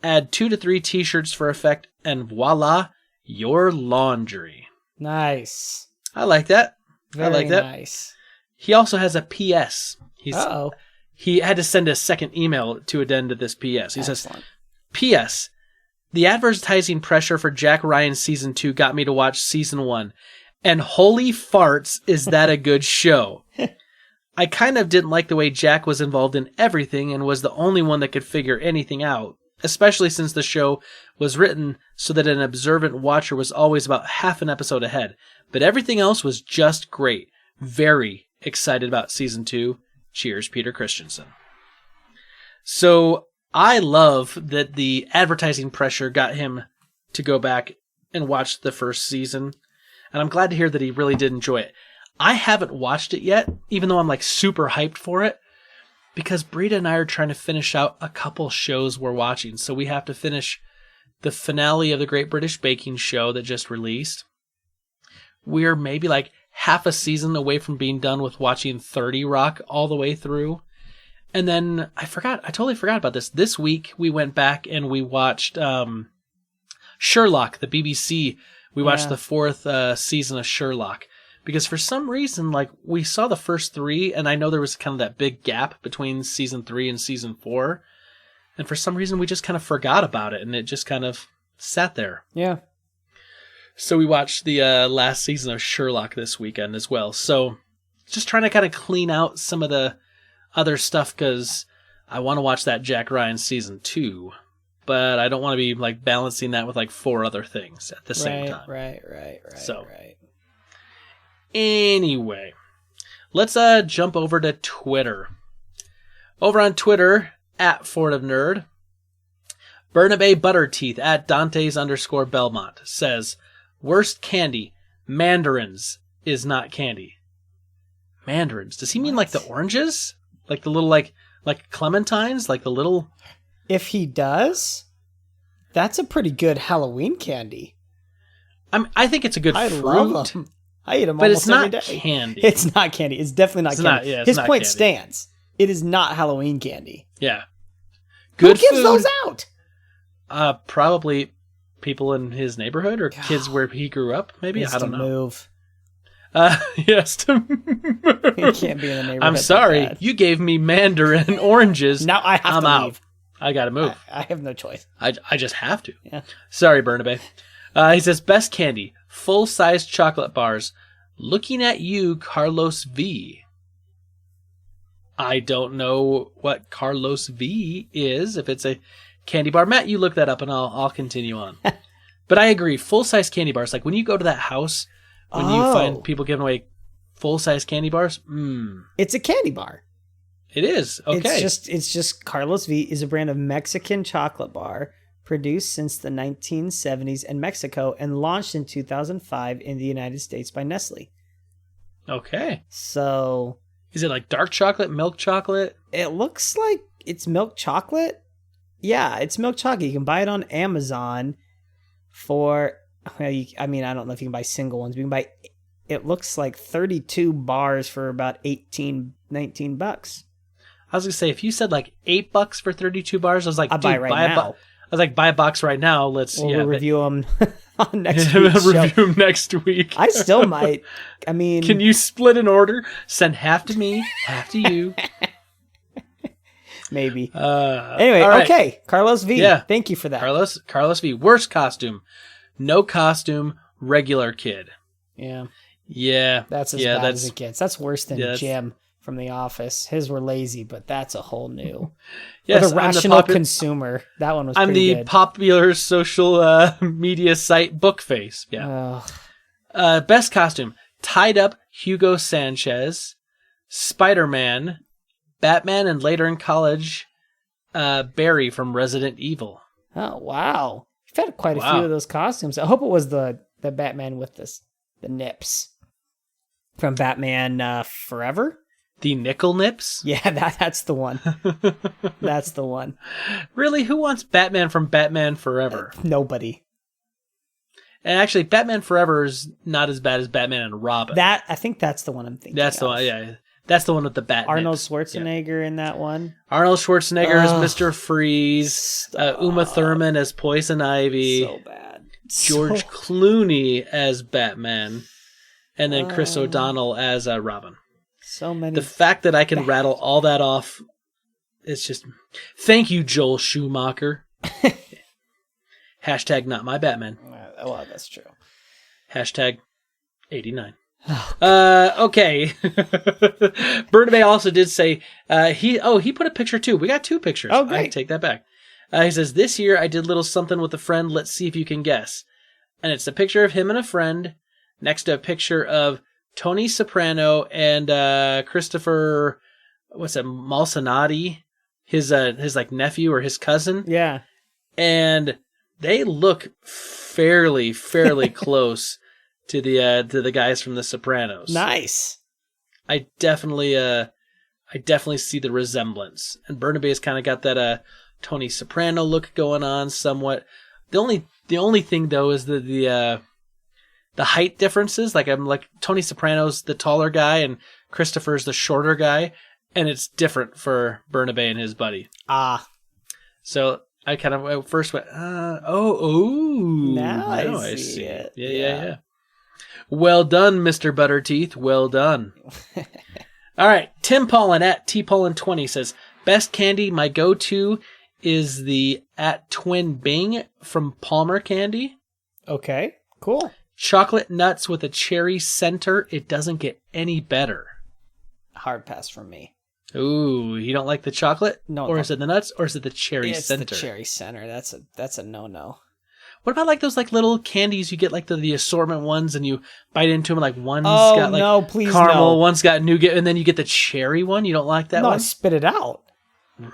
Add 2 to 3 t-shirts for effect. And voila, your laundry. Nice. I like that. Very I like that. Nice. He also has a PS. Uh-oh. He had to send a second email to addend to this PS. He Excellent. says, P.S. The advertising pressure for Jack Ryan Season 2 got me to watch Season 1. And holy farts, is that a good show. I kind of didn't like the way Jack was involved in everything and was the only one that could figure anything out, especially since the show was written so that an observant watcher was always about half an episode ahead. But everything else was just great. Very excited about season 2. Cheers, Peter Christensen. So I love that the advertising pressure got him to go back and watch the first season. And I'm glad to hear that he really did enjoy it. I haven't watched it yet, even though I'm like super hyped for it, because Brita and I are trying to finish out a couple shows we're watching. So we have to finish the finale of the Great British Baking Show that just released. We're maybe like half a season away from being done with watching 30 Rock all the way through. And then I totally forgot about this. This week we went back and we watched Sherlock, the BBC. We watched the 4th season of Sherlock. Because for some reason, like, we saw the first 3, and I know there was kind of that big gap between season 3 and season 4. And for some reason, we just kind of forgot about it, and it just kind of sat there. Yeah. So we watched the last season of Sherlock this weekend as well. So just trying to kind of clean out some of the other stuff, because I want to watch that Jack Ryan season 2. But I don't want to be, like, balancing that with, like, 4 other things at the same time. Right. Anyway, let's jump over to Twitter. Over on Twitter, at Ford of Nerd, Bernabe Butterteeth at Dantes_Belmont says, worst candy, mandarins is not candy. Mandarins? Does he mean like the oranges? Like the little, like clementines? Like the little... If he does, that's a pretty good Halloween candy. I think it's a good fruit. I love them. I eat them but almost every day. It's not candy. It's not candy. It's definitely not candy. His not point candy. stands. It is not Halloween candy. Yeah. Good Who gives food. those out? Probably people in his neighborhood or kids where he grew up, maybe? I don't know. Move. Yes, to move. You can't be in the neighborhood. I'm sorry. You gave me mandarin oranges. Now I have to leave. I gotta move. I have no choice. I just have to. Yeah. Sorry, Bernabe. He says, best candy, full-size chocolate bars. Looking at you, Carlos V. I don't know what Carlos V is, if it's a candy bar. Matt, you look that up and I'll continue on. But I agree, full-size candy bars. Like when you go to that house, when you find people giving away full-size candy bars, It's a candy bar. It is. Okay. It's just Carlos V is a brand of Mexican chocolate bar produced since the 1970s in Mexico and launched in 2005 in the United States by Nestle. Okay. So... Is it like dark chocolate, milk chocolate? It looks like it's milk chocolate. Yeah, it's milk chocolate. You can buy it on Amazon for... I don't know if you can buy single ones. But you can buy... It looks like 32 bars for about 18, 19 bucks. I was going to say, if you said like $8 for 32 bars, I was like, I'll buy right now. I was like, buy a box right now. We'll review them on next week. Review them next week. I still might. I mean... Can you split an order? Send half to me, half to you. Maybe. Anyway, right. Okay. Carlos V. Yeah. Thank you for that. Carlos V. Worst costume. No costume, regular kid. Yeah. Yeah. That's as bad as it gets. That's worse than Jim from The Office. His were lazy, but that's a whole new. Yes, the rational consumer. That one was pretty good. I'm the popular social media site Bookface. Yeah. Best costume. Tied up Hugo Sanchez, Spider-Man, Batman, and later in college, Barry from Resident Evil. Oh, wow. You've had quite a few of those costumes. I hope it was the Batman with the nips from Batman Forever. The nickel nips? Yeah, that's the one. That's the one. Really? Who wants Batman from Batman Forever? Nobody. And actually, Batman Forever is not as bad as Batman and Robin. I think that's the one I'm thinking That's the one, yeah. That's the one with the bat Arnold nips. Schwarzenegger in that one. Arnold Schwarzenegger as Mr. Freeze. Uma Thurman as Poison Ivy. So bad. George Clooney as Batman. And then Chris O'Donnell as Robin. So many. The fact that I can rattle all that off, it's just... Thank you, Joel Schumacher. Hashtag not my Batman. Well, that's true. Hashtag 89. Okay. Bernabe also did say he put a picture too. We got 2 pictures. Oh, great. I take that back. He says, this year I did a little something with a friend. Let's see if you can guess. And it's a picture of him and a friend next to a picture of Tony Soprano and Christopher, Malsinati, his like nephew or his cousin. Yeah. And they look fairly close to the guys from The Sopranos. Nice. I definitely see the resemblance. And Bernabe's kind of got that Tony Soprano look going on somewhat. The only thing though is the height differences. Like Tony Soprano's the taller guy and Christopher's the shorter guy, and it's different for Bernabe and his buddy. So I kind of first went, now I see it. Yeah. Well done, Mr. Butterteeth. Well done. All right. Tim Paulin at TPaulin20 says, best candy, my go-to is the at Twin Bing from Palmer Candy. Okay, cool. Chocolate nuts with a cherry center. It doesn't get any better. Hard pass from me. Ooh, you don't like the chocolate? No. Or is it the nuts? Or is it the cherry center? It's the cherry center. That's a no-no. What about like those like little candies you get, like the assortment ones, and you bite into them, like one's got like caramel, one's got nougat, and then you get the cherry one? You don't like that one? No, I spit it out.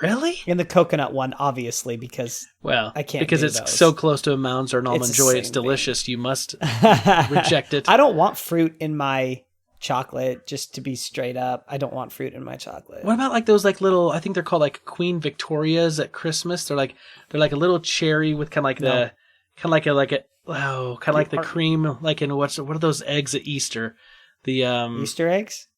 Really? And the coconut one, obviously, because I can't because do it's those. So close to a Mounds or an Almond Joy, it's delicious. Thing. You must reject it. I don't want fruit in my chocolate, just to be straight up. I don't want fruit in my chocolate. What about like those like little, I think they're called like Queen Victorias at Christmas. They're like a little cherry with kind of like the the cream, like in what are those eggs at Easter? The Easter eggs?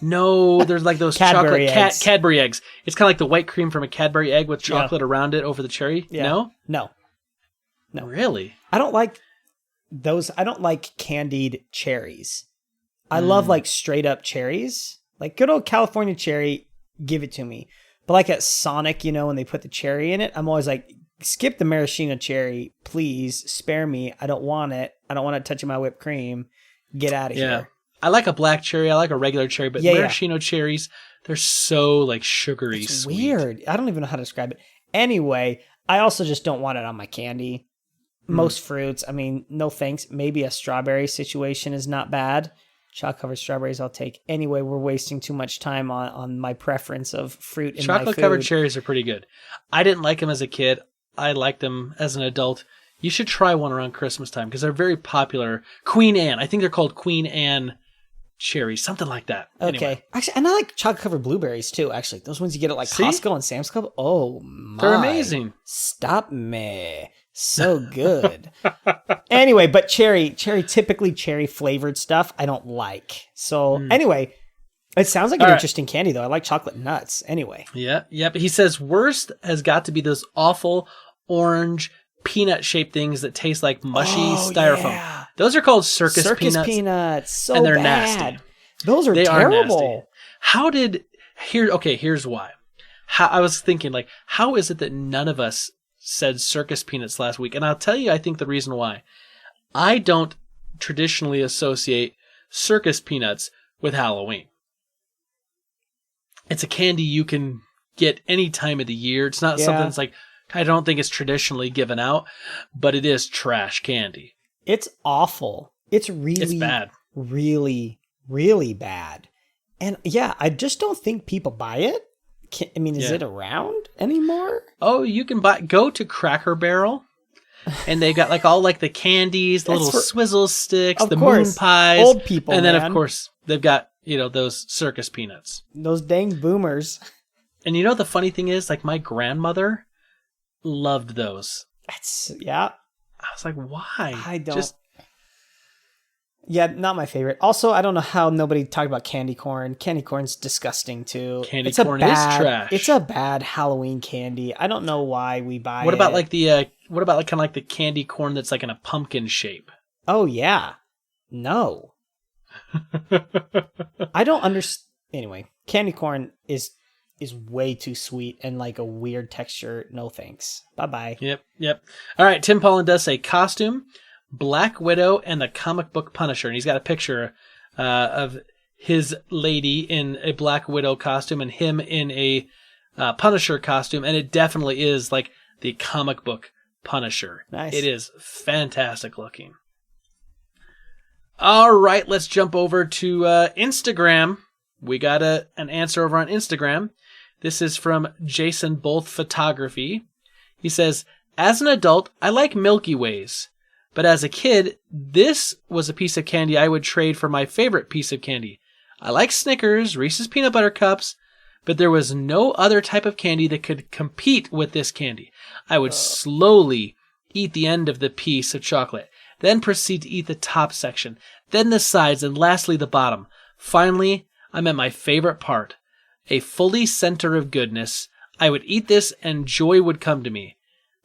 No, there's like those Cadbury chocolate Cadbury eggs. It's kind of like the white cream from a Cadbury egg with chocolate around it over the cherry. Yeah. No. Really? I don't like those. I don't like candied cherries. I love like straight up cherries, like good old California cherry. Give it to me. But like at Sonic, when they put the cherry in it, I'm always like, skip the maraschino cherry, please. Spare me. I don't want it. I don't want it touching my whipped cream. Get out of here. I like a black cherry. I like a regular cherry, but maraschino cherries, they're so like sugary. It's sweet. Weird. I don't even know how to describe it. Anyway, I also just don't want it on my candy. Most fruits, I mean, no thanks. Maybe a strawberry situation is not bad. Chocolate-covered strawberries I'll take. Anyway, we're wasting too much time on my preference of fruit in my food. Chocolate-covered cherries are pretty good. I didn't like them as a kid. I liked them as an adult. You should try one around Christmas time because they're very popular. Queen Anne. I think they're called Queen Anne cherries, something like that. Okay. Anyway. Actually, and I like chocolate-covered blueberries too, actually. Those ones you get at like Costco and Sam's Club. Oh, my. They're amazing. Stop me. So good. Anyway, but typically cherry flavored stuff, I don't like. So anyway, it sounds like an interesting candy though. I like chocolate nuts. Anyway. Yeah. But he says worst has got to be those awful orange peanut shaped things that taste like mushy styrofoam. Yeah. Those are called circus peanuts. So and they're bad. Nasty. Those are terrible. Here's why. I was thinking like, how is it that none of us said circus peanuts last week? And I'll tell you, I think the reason why. I don't traditionally associate circus peanuts with Halloween. It's a candy you can get any time of the year. It's not something that's like, I don't think it's traditionally given out, but it is trash candy. It's awful. It's bad. Really, really bad. And I just don't think people buy it. Is it around anymore? Oh, you can go to Cracker Barrel, and they've got like all like the candies, the little swizzle sticks, the moon pies, old people, and then of course they've got those circus peanuts. Those dang boomers. And the funny thing is, like my grandmother loved those. I was like, why? I don't. Not my favorite. Also, I don't know how nobody talked about candy corn. Candy corn's disgusting too. Corn is trash. It's a bad Halloween candy. I don't know why we buy it. What about like the kind of like the candy corn that's like in a pumpkin shape? Oh yeah. No. I don't understand. Anyway, candy corn is way too sweet and like a weird texture. No thanks. Bye-bye. Yep. All right, Tim Paulin does say costume, Black Widow, and the comic book Punisher. And he's got a picture of his lady in a Black Widow costume and him in a Punisher costume, and it definitely is like the comic book Punisher. Nice. It is fantastic looking. All right, let's jump over to Instagram. We got an answer over on Instagram. This is from Jason Both Photography. He says, as an adult, I like Milky Ways. But as a kid, this was a piece of candy I would trade for my favorite piece of candy. I like Snickers, Reese's Peanut Butter Cups, but there was no other type of candy that could compete with this candy. I would slowly eat the end of the piece of chocolate, then proceed to eat the top section, then the sides, and lastly the bottom. Finally, I'm at my favorite part, a fully center of goodness. I would eat this and joy would come to me.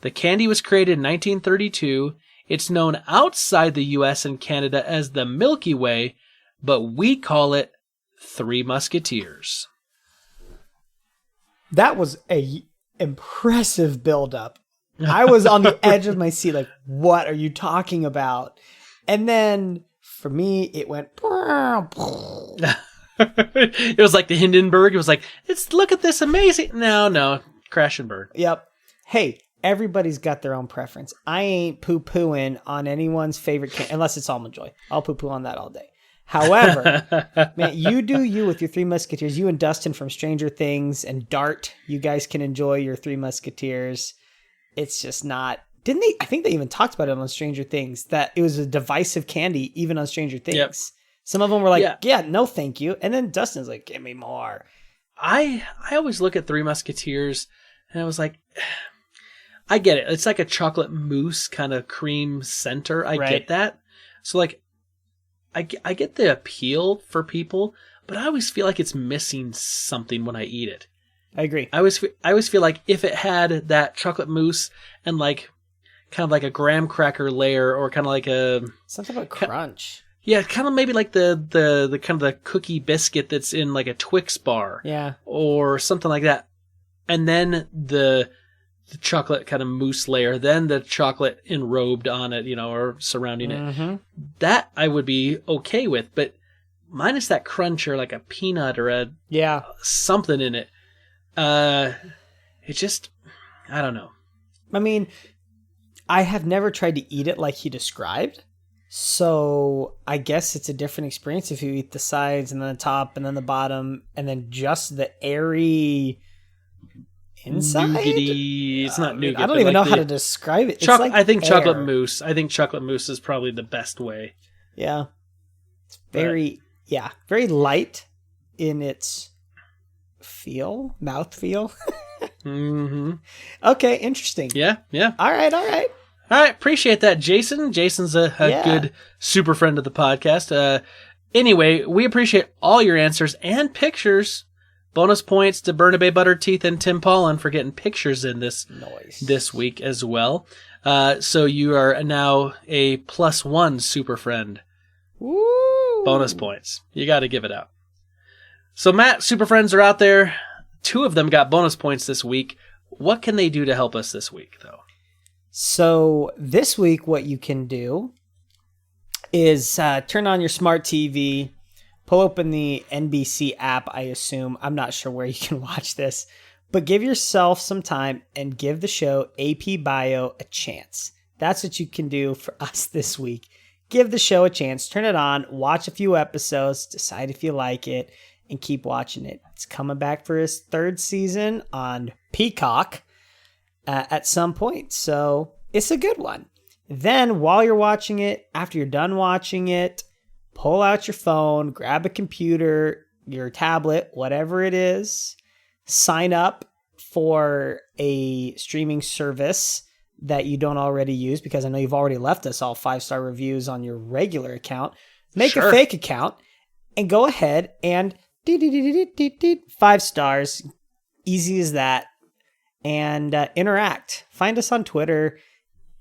The candy was created in 1932. It's known outside the US and Canada as the Milky Way, but we call it Three Musketeers. That was a impressive buildup. I was on the edge of my seat, like, what are you talking about? And then for me, it went. It was like the Hindenburg. It was like, look at this amazing. No, crash and burn. Yep. Hey, everybody's got their own preference. I ain't poo-pooing on anyone's favorite candy, unless it's Almond Joy. I'll poo-poo on that all day. However, man, you do you with your Three Musketeers. You and Dustin from Stranger Things and Dart, you guys can enjoy your Three Musketeers. It's just not. Didn't they? I think they even talked about it on Stranger Things, that it was a divisive candy, even on Stranger Things. Yep. Some of them were like, yeah, no, thank you. And then Dustin's like, give me more. I always look at Three Musketeers and I was like, I get it. It's like a chocolate mousse kind of cream center. I get that. So like, I get the appeal for people, but I always feel like it's missing something when I eat it. I agree. I always feel like if it had that chocolate mousse and like kind of like a graham cracker layer or kind of like a something about crunch. Yeah, kind of maybe like the kind of the cookie biscuit that's in like a Twix bar. Yeah. Or something like that. And then the chocolate kind of mousse layer, then the chocolate enrobed on it, or surrounding it. That I would be okay with, but minus that crunch or like a peanut or a something in it. It just, I don't know. I mean, I have never tried to eat it like he described. So I guess it's a different experience if you eat the sides and then the top and then the bottom and then just the airy inside. Nougaty. It's not nougat. I don't even know how to describe it. I think air. Chocolate mousse. I think chocolate mousse is probably the best way. Yeah. It's very light in its mouth feel. Okay, interesting. Yeah. All right. All right, appreciate that, Jason. Jason's a good super friend of the podcast. Anyway, we appreciate all your answers and pictures. Bonus points to Bernabe Butterteeth and Tim Paulin for getting pictures in this week as well. So you are now a +1 super friend. Woo! Bonus points. You got to give it out. So Matt, super friends are out there. 2 of them got bonus points this week. What can they do to help us this week, though? So this week, what you can do is turn on your smart TV, pull open the NBC app, I assume. I'm not sure where you can watch this, but give yourself some time and give the show AP Bio a chance. That's what you can do for us this week. Give the show a chance, turn it on, watch a few episodes, decide if you like it, and keep watching it. It's coming back for his 3rd season on Peacock at some point. So it's a good one. Then while you're watching it, after you're done watching it, pull out your phone, grab a computer, your tablet, whatever it is, sign up for a streaming service that you don't already use, because I know you've already left us all 5-star reviews on your regular account. Make a fake account and go ahead and 5 stars. Easy as that. And interact. Find us on Twitter.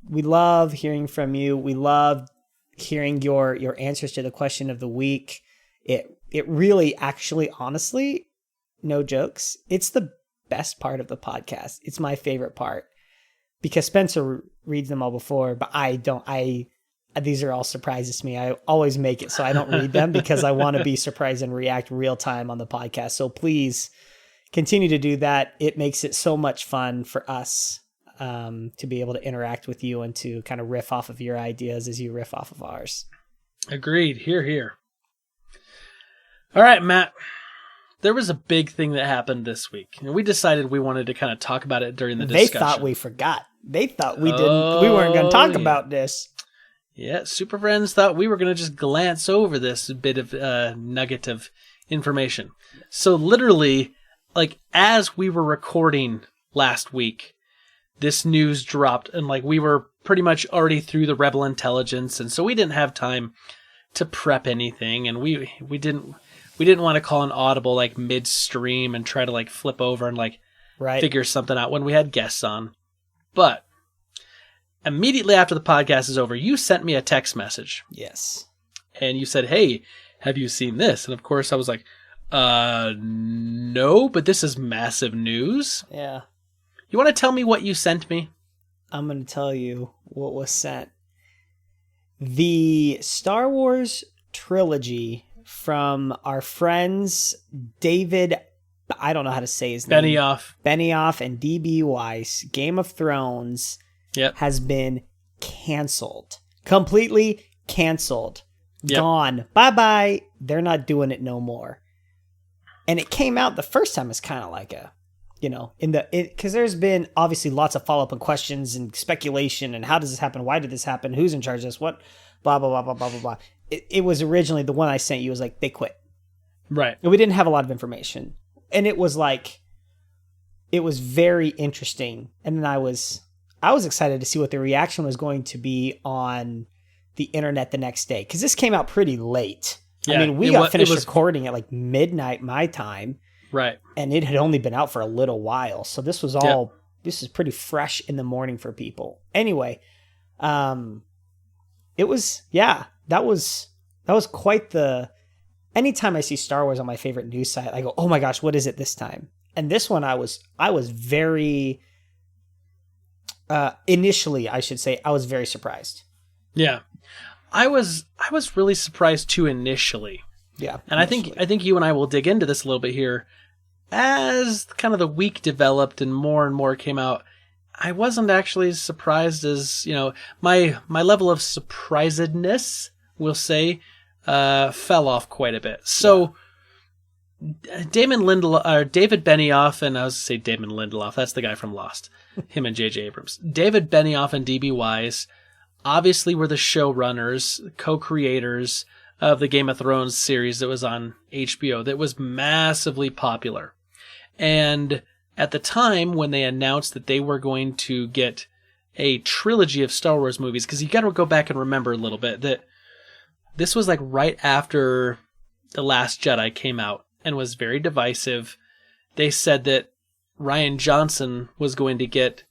We love hearing from you. We love hearing your answers to the question of the week. It really, actually, honestly, no jokes, it's the best part of the podcast. It's my favorite part, because Spencer reads them all before, but I don't. I these are all surprises to me. I always make it so I don't read them because I want to be surprised and react real time on the podcast. So please continue to do that. It makes it so much fun for us to be able to interact with you and to kind of riff off of your ideas as you riff off of ours. Agreed. Hear, hear. All right, Matt. There was a big thing that happened this week, and we decided we wanted to kind of talk about it during the discussion. They thought we forgot. They thought we didn't. We weren't going to talk about this. Yeah, Super Friends thought we were going to just glance over this bit of nugget of information. So literally, like as we were recording last week, this news dropped, and like we were pretty much already through the Rebel Intelligence, and so we didn't have time to prep anything, and we didn't want to call an audible like midstream and try to like flip over and like figure something out when we had guests on. But immediately after the podcast is over, you sent me a text message. Yes. And you said, "Hey, have you seen this?" And of course I was like, no, but this is massive news. Yeah. You want to tell me what you sent me? I'm going to tell you what was sent. The Star Wars trilogy from our friends David, I don't know how to say his name. Benioff and D.B. Weiss, Game of Thrones, has been canceled. Completely canceled. Yep. Gone. Bye-bye. They're not doing it no more. And it came out the first time as kind of like a, because there's been obviously lots of follow-up and questions and speculation and how does this happen? Why did this happen? Who's in charge of this? What? Blah, blah, blah, blah, blah, blah, blah. It was originally the one I sent you was like, they quit. Right. And we didn't have a lot of information. And it was like, it was very interesting. And then I was excited to see what the reaction was going to be on the internet the next day. Because this came out pretty late. Yeah, I mean, we got finished recording at like midnight my time. Right. And it had only been out for a little while. So this was this is pretty fresh in the morning for people. Anyway, it was, that was quite the, anytime I see Star Wars on my favorite news site, I go, oh my gosh, what is it this time? And this one, I was very, initially, I should say, I was very surprised. Yeah. I was really surprised too initially. Yeah. And I think you and I will dig into this a little bit here. As kind of the week developed and more came out, I wasn't actually as surprised as, my level of surprisedness, we'll say, fell off quite a bit. So David Benioff, and I was going to say Damon Lindelof, that's the guy from Lost, him and J.J. Abrams. David Benioff and D.B. Weiss obviously were the showrunners, co-creators of the Game of Thrones series that was on HBO that was massively popular. And at the time when they announced that they were going to get a trilogy of Star Wars movies, because you got to go back and remember a little bit that this was like right after The Last Jedi came out and was very divisive. They said that Rian Johnson was going to get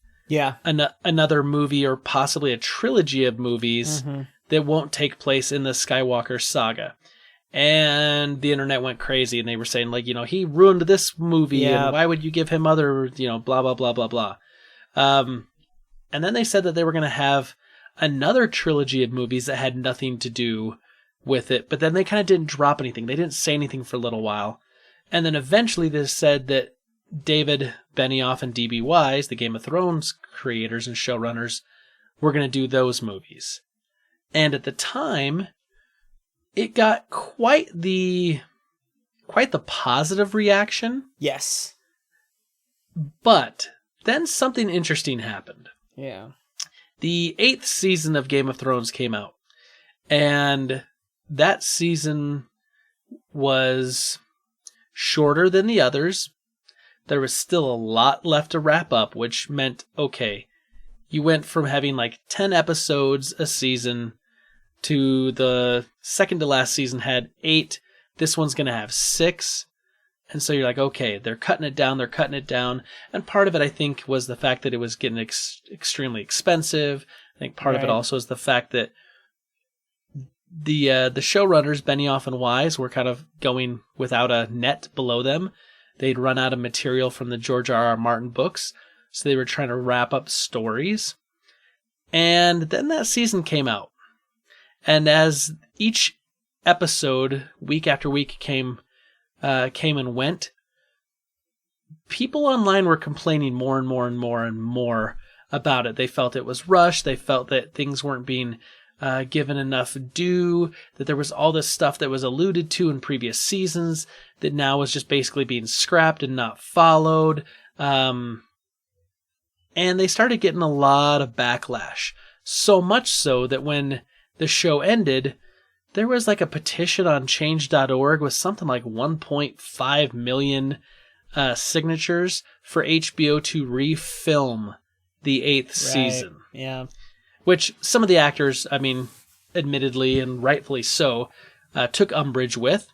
another movie or possibly a trilogy of movies that won't take place in the Skywalker saga. And the internet went crazy and they were saying like, he ruined this movie and why would you give him other, blah, blah, blah, blah, blah. And then they said that they were going to have another trilogy of movies that had nothing to do with it, but then they kind of didn't drop anything. They didn't say anything for a little while. And then eventually they said that David Benioff and D.B. Weiss, the Game of Thrones creators and showrunners, were going to do those movies. And at the time, it got quite the positive reaction. Yes. But then something interesting happened. Yeah. The 8th season of Game of Thrones came out. And that season was shorter than the others. There was still a lot left to wrap up, which meant, okay, you went from having like 10 episodes a season to the second to last season had 8. This one's going to have 6. And so you're like, okay, they're cutting it down. And part of it, I think, was the fact that it was getting extremely expensive. I think part of it also is the fact that the showrunners, Benioff and Weiss, were kind of going without a net below them. They'd run out of material from the George R.R. Martin books, so they were trying to wrap up stories. And then that season came out. And as each episode, week after week, came and went, people online were complaining more and more and more and more about it. They felt it was rushed. They felt that things weren't being given enough due, that there was all this stuff that was alluded to in previous seasons that now was just basically being scrapped and not followed. And they started getting a lot of backlash. So much so that when the show ended, there was like a petition on change.org with something like 1.5 million signatures for HBO to refilm the 8th season. Yeah. Which some of the actors, I mean, admittedly and rightfully so, took umbrage with.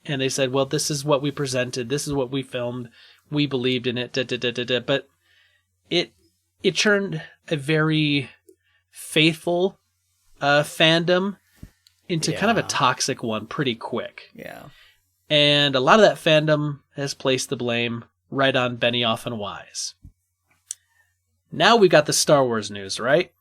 And they said, well, this is what we presented. This is what we filmed. We believed in it. But it turned a very faithful fandom into kind of a toxic one pretty quick. Yeah. And a lot of that fandom has placed the blame right on Benioff and Weiss. Now we got the Star Wars news, right?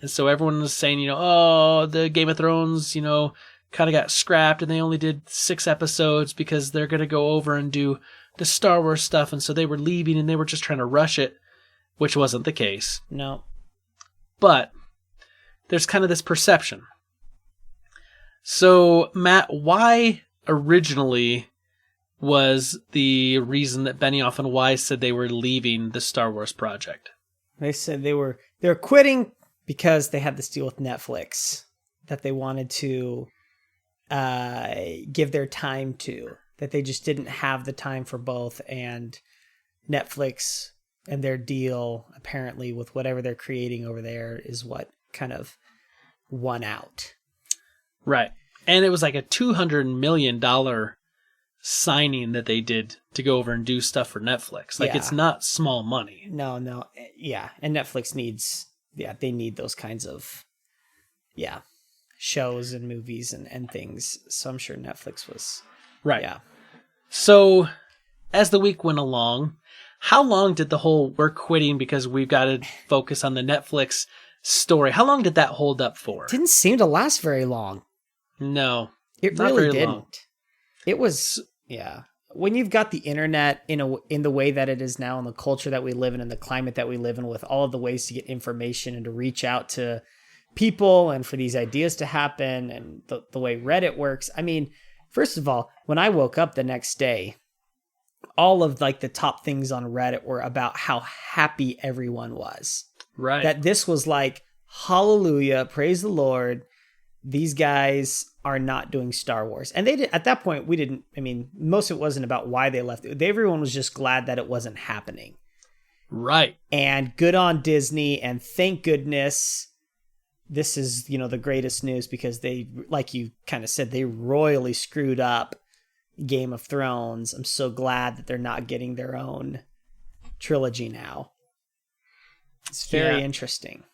And so everyone was saying, oh, the Game of Thrones, kind of got scrapped and they only did 6 episodes because they're going to go over and do the Star Wars stuff. And so they were leaving and they were just trying to rush it, which wasn't the case. No. But there's kind of this perception. So, Matt, why originally was the reason that Benioff and Weiss said they were leaving the Star Wars project? They said they were quitting because they had this deal with Netflix that they wanted to give their time to, that they just didn't have the time for both, and Netflix and their deal, apparently, with whatever they're creating over there is what kind of won out. Right. And it was like a $200 million signing that they did to go over and do stuff for Netflix. Like, it's not small money. No. Yeah. And Netflix needs, they need those kinds of, shows and movies and things. So I'm sure Netflix was. Right. Yeah. So as the week went along, how long did the whole we're quitting because we've got to focus on the Netflix story, how long did that hold up for? Didn't seem to last very long. No. It really didn't. Long. It was, when you've got the internet in the way that it is now, and the culture that we live in and the climate that we live in, with all of the ways to get information and to reach out to people and for these ideas to happen, and the way Reddit works. I mean, first of all, when I woke up the next day, all of like the top things on Reddit were about how happy everyone was. Right. That this was like, hallelujah, praise the Lord. These guys are not doing Star Wars. And they did, at that point, most of it wasn't about why they left. Everyone was just glad that it wasn't happening. Right. And good on Disney. And thank goodness this is, the greatest news, because they, like you kind of said, they royally screwed up Game of Thrones. I'm so glad that they're not getting their own trilogy now. It's very interesting.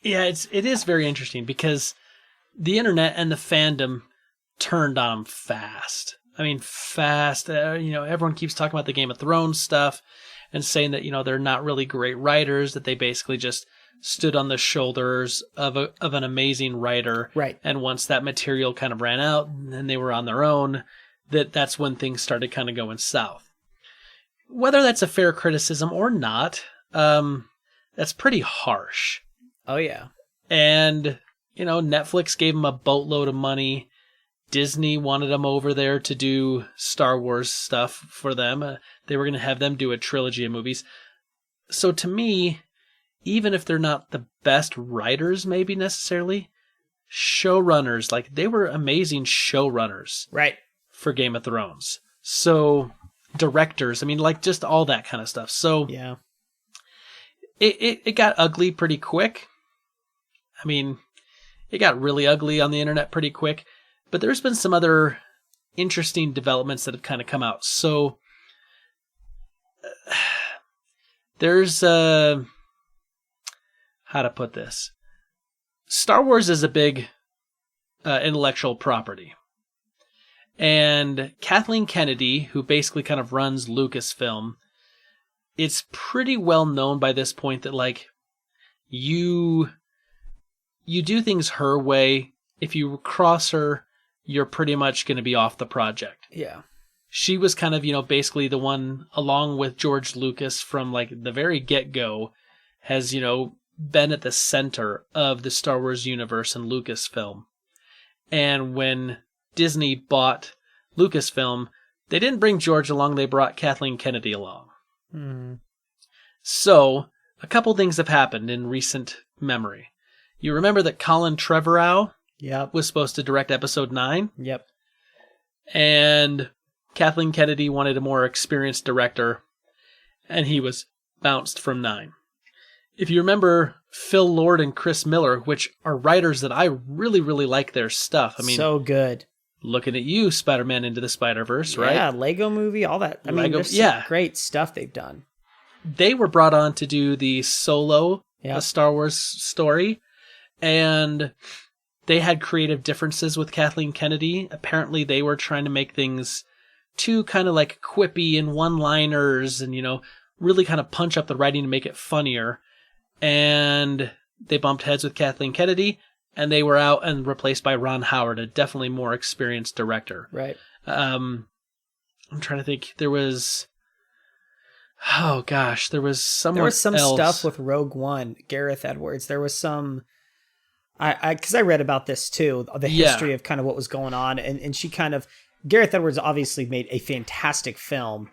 Yeah, it is very interesting, because the internet and the fandom turned on them fast. I mean, fast. Everyone keeps talking about the Game of Thrones stuff and saying that, they're not really great writers, that they basically just stood on the shoulders of an amazing writer. Right. And once that material kind of ran out and they were on their own, that's when things started kind of going south. Whether that's a fair criticism or not, that's pretty harsh. Oh, yeah. And, Netflix gave them a boatload of money. Disney wanted them over there to do Star Wars stuff for them. They were going to have them do a trilogy of movies. So to me, even if they're not the best writers, maybe necessarily, showrunners, like, they were amazing showrunners. Right. For Game of Thrones. So, directors, just all that kind of stuff. So, yeah. It got ugly pretty quick. It got really ugly on the internet pretty quick. But there's been some other interesting developments that have kind of come out. So, there's how to put this? Star Wars is a big intellectual property. And Kathleen Kennedy, who basically kind of runs Lucasfilm, it's pretty well known by this point that, like, you do things her way if you cross her, you're pretty much going to be off the project. Yeah. She was kind of, basically the one, along with George Lucas from like the very get-go, has, been at the center of the Star Wars universe and Lucasfilm. And when Disney bought Lucasfilm, they didn't bring George along, they brought Kathleen Kennedy along. So, a couple things have happened in recent memory. You remember that Colin Trevorrow was supposed to direct Episode 9? Yep. And Kathleen Kennedy wanted a more experienced director, and he was bounced from 9. If you remember Phil Lord and Chris Miller, which are writers that I really, really like their stuff. I mean, so good. Looking at you, Spider-Man Into the Spider-Verse, right? Yeah, Lego Movie, all that. I mean, there's some great stuff they've done. They were brought on to do the Solo, a Star Wars story, and they had creative differences with Kathleen Kennedy. Apparently, they were trying to make things too kind of like quippy and one-liners and, really kind of punch up the writing to make it funnier. And they bumped heads with Kathleen Kennedy, and they were out and replaced by Ron Howard, a definitely more experienced director. Right. I'm trying to think. There was someone There was some else. stuff with Rogue One, Gareth Edwards. There was some, because I read about this too, the history of kind of what was going on, and she kind of, Gareth Edwards obviously made a fantastic film,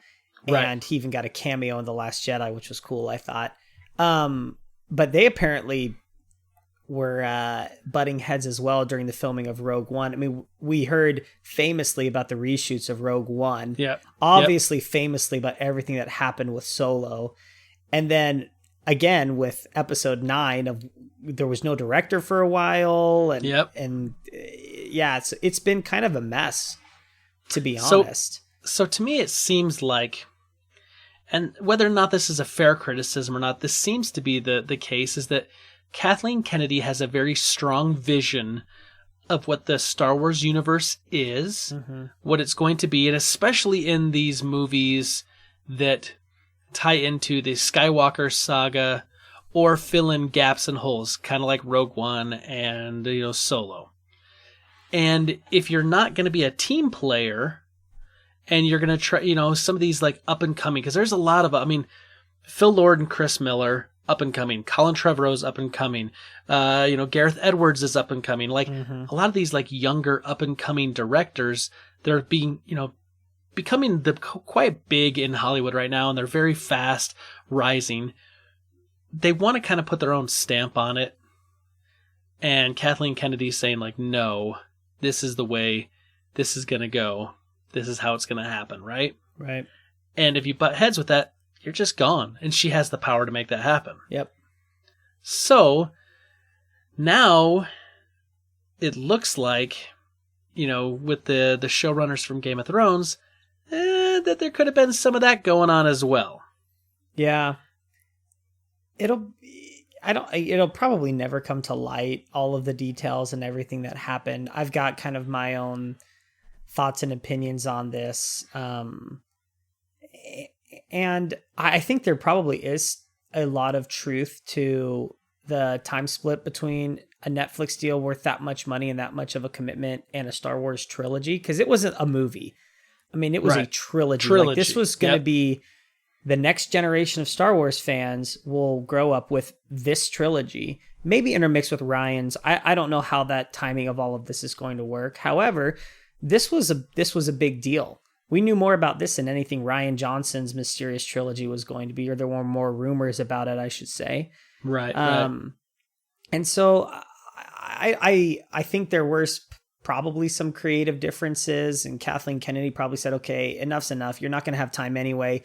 and he even got a cameo in The Last Jedi, which was cool, I thought. But they apparently were butting heads as well during the filming of Rogue One. I mean, we heard famously about the reshoots of Rogue One. Yeah. Obviously, famously about everything that happened with Solo. And then again with Episode 9 there was no director for a while. And it's been kind of a mess, to be honest. So to me, it seems like, and whether or not this is a fair criticism or not, this seems to be the case, is that Kathleen Kennedy has a very strong vision of what the Star Wars universe is, what it's going to be, and especially in these movies that tie into the Skywalker saga or fill in gaps and holes, kind of like Rogue One and Solo. And if you're not going to be a team player, and you're going to try, some of these like up and coming, because there's a lot of, Phil Lord and Chris Miller, up and coming. Colin Trevorrow's up and coming. Gareth Edwards is up and coming. Like a lot of these like younger up and coming directors, they're being, becoming quite big in Hollywood right now, and they're very fast rising. They want to kind of put their own stamp on it. And Kathleen Kennedy's saying like, no, this is the way this is going to go. This is how it's going to happen, right? Right. And if you butt heads with that, you're just gone. And she has the power to make that happen. Yep. So now it looks like, with the showrunners from Game of Thrones, that there could have been some of that going on as well. Yeah. It'll probably never come to light, all of the details and everything that happened. I've got kind of my own thoughts and opinions on this. And I think there probably is a lot of truth to the time split between a Netflix deal worth that much money and that much of a commitment and a Star Wars trilogy, because it wasn't a movie. It was a trilogy. Like, this was going to be the next generation of Star Wars fans will grow up with this trilogy, maybe intermixed with Ryan's. I don't know how that timing of all of this is going to work. However, this was a big deal. We knew more about this than anything Rian Johnson's Mysterious Trilogy was going to be, or there were more rumors about it, I should say. Right. And so I think there were probably some creative differences, and Kathleen Kennedy probably said, okay, enough's enough. You're not going to have time anyway.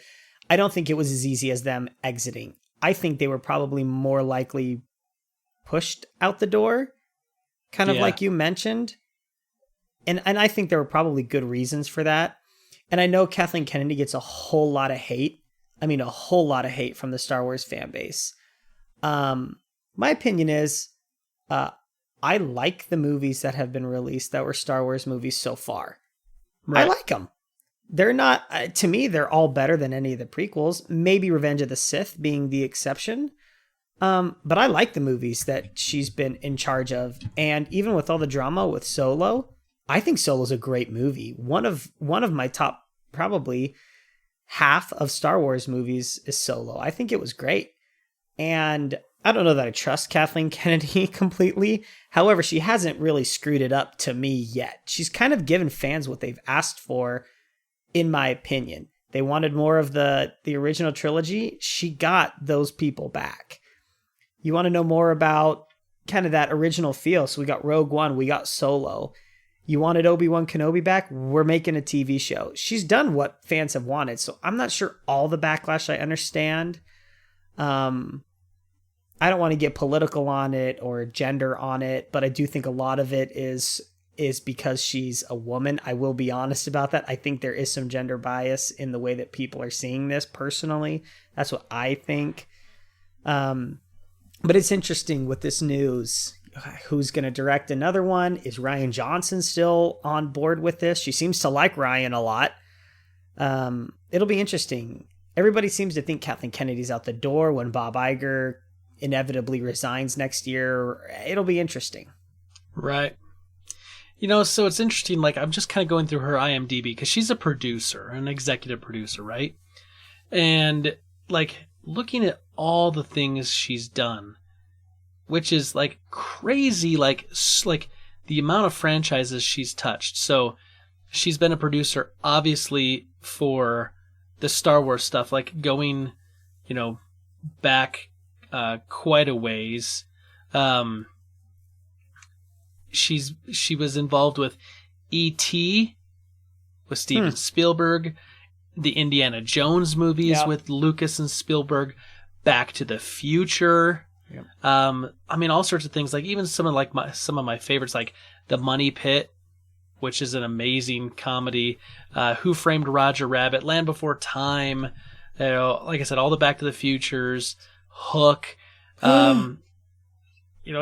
I don't think it was as easy as them exiting. I think they were probably more likely pushed out the door, kind of like you mentioned. And I think there were probably good reasons for that. And I know Kathleen Kennedy gets a whole lot of hate. A whole lot of hate from the Star Wars fan base. My opinion is, I like the movies that have been released that were Star Wars movies so far. Right. I like them. They're not, to me, they're all better than any of the prequels. Maybe Revenge of the Sith being the exception. But I like the movies that she's been in charge of, and even with all the drama with Solo, I think Solo's a great movie. One of my top, probably half of Star Wars movies is Solo. I think it was great. And I don't know that I trust Kathleen Kennedy completely. However, she hasn't really screwed it up to me yet. She's kind of given fans what they've asked for, in my opinion. They wanted more of the original trilogy. She got those people back. You want to know more about kind of that original feel. So we got Rogue One, we got Solo. You wanted Obi-Wan Kenobi back? We're making a TV show. She's done what fans have wanted. So I'm not sure all the backlash I understand. I don't want to get political on it or gender on it, but I do think a lot of it is because she's a woman. I will be honest about that. I think there is some gender bias in the way that people are seeing this personally. That's what I think. But it's interesting with this news. Who's going to direct another one? Is Rian Johnson still on board with this? She seems to like Ryan a lot. It'll be interesting. Everybody seems to think Kathleen Kennedy's out the door when Bob Iger inevitably resigns next year. It'll be interesting. Right. So it's interesting. Like, I'm just kind of going through her IMDb because she's a producer, an executive producer, right? And like looking at all the things she's done, which is like crazy, like the amount of franchises she's touched. So she's been a producer, obviously, for the Star Wars stuff, like going, back quite a ways. She was involved with E.T. with Steven Spielberg, the Indiana Jones movies with Lucas and Spielberg, Back to the Future. Yep. All sorts of things. Like even some of my favorites, like The Money Pit, which is an amazing comedy. Who Framed Roger Rabbit, Land Before Time. Like I said, all the Back to the Futures, Hook.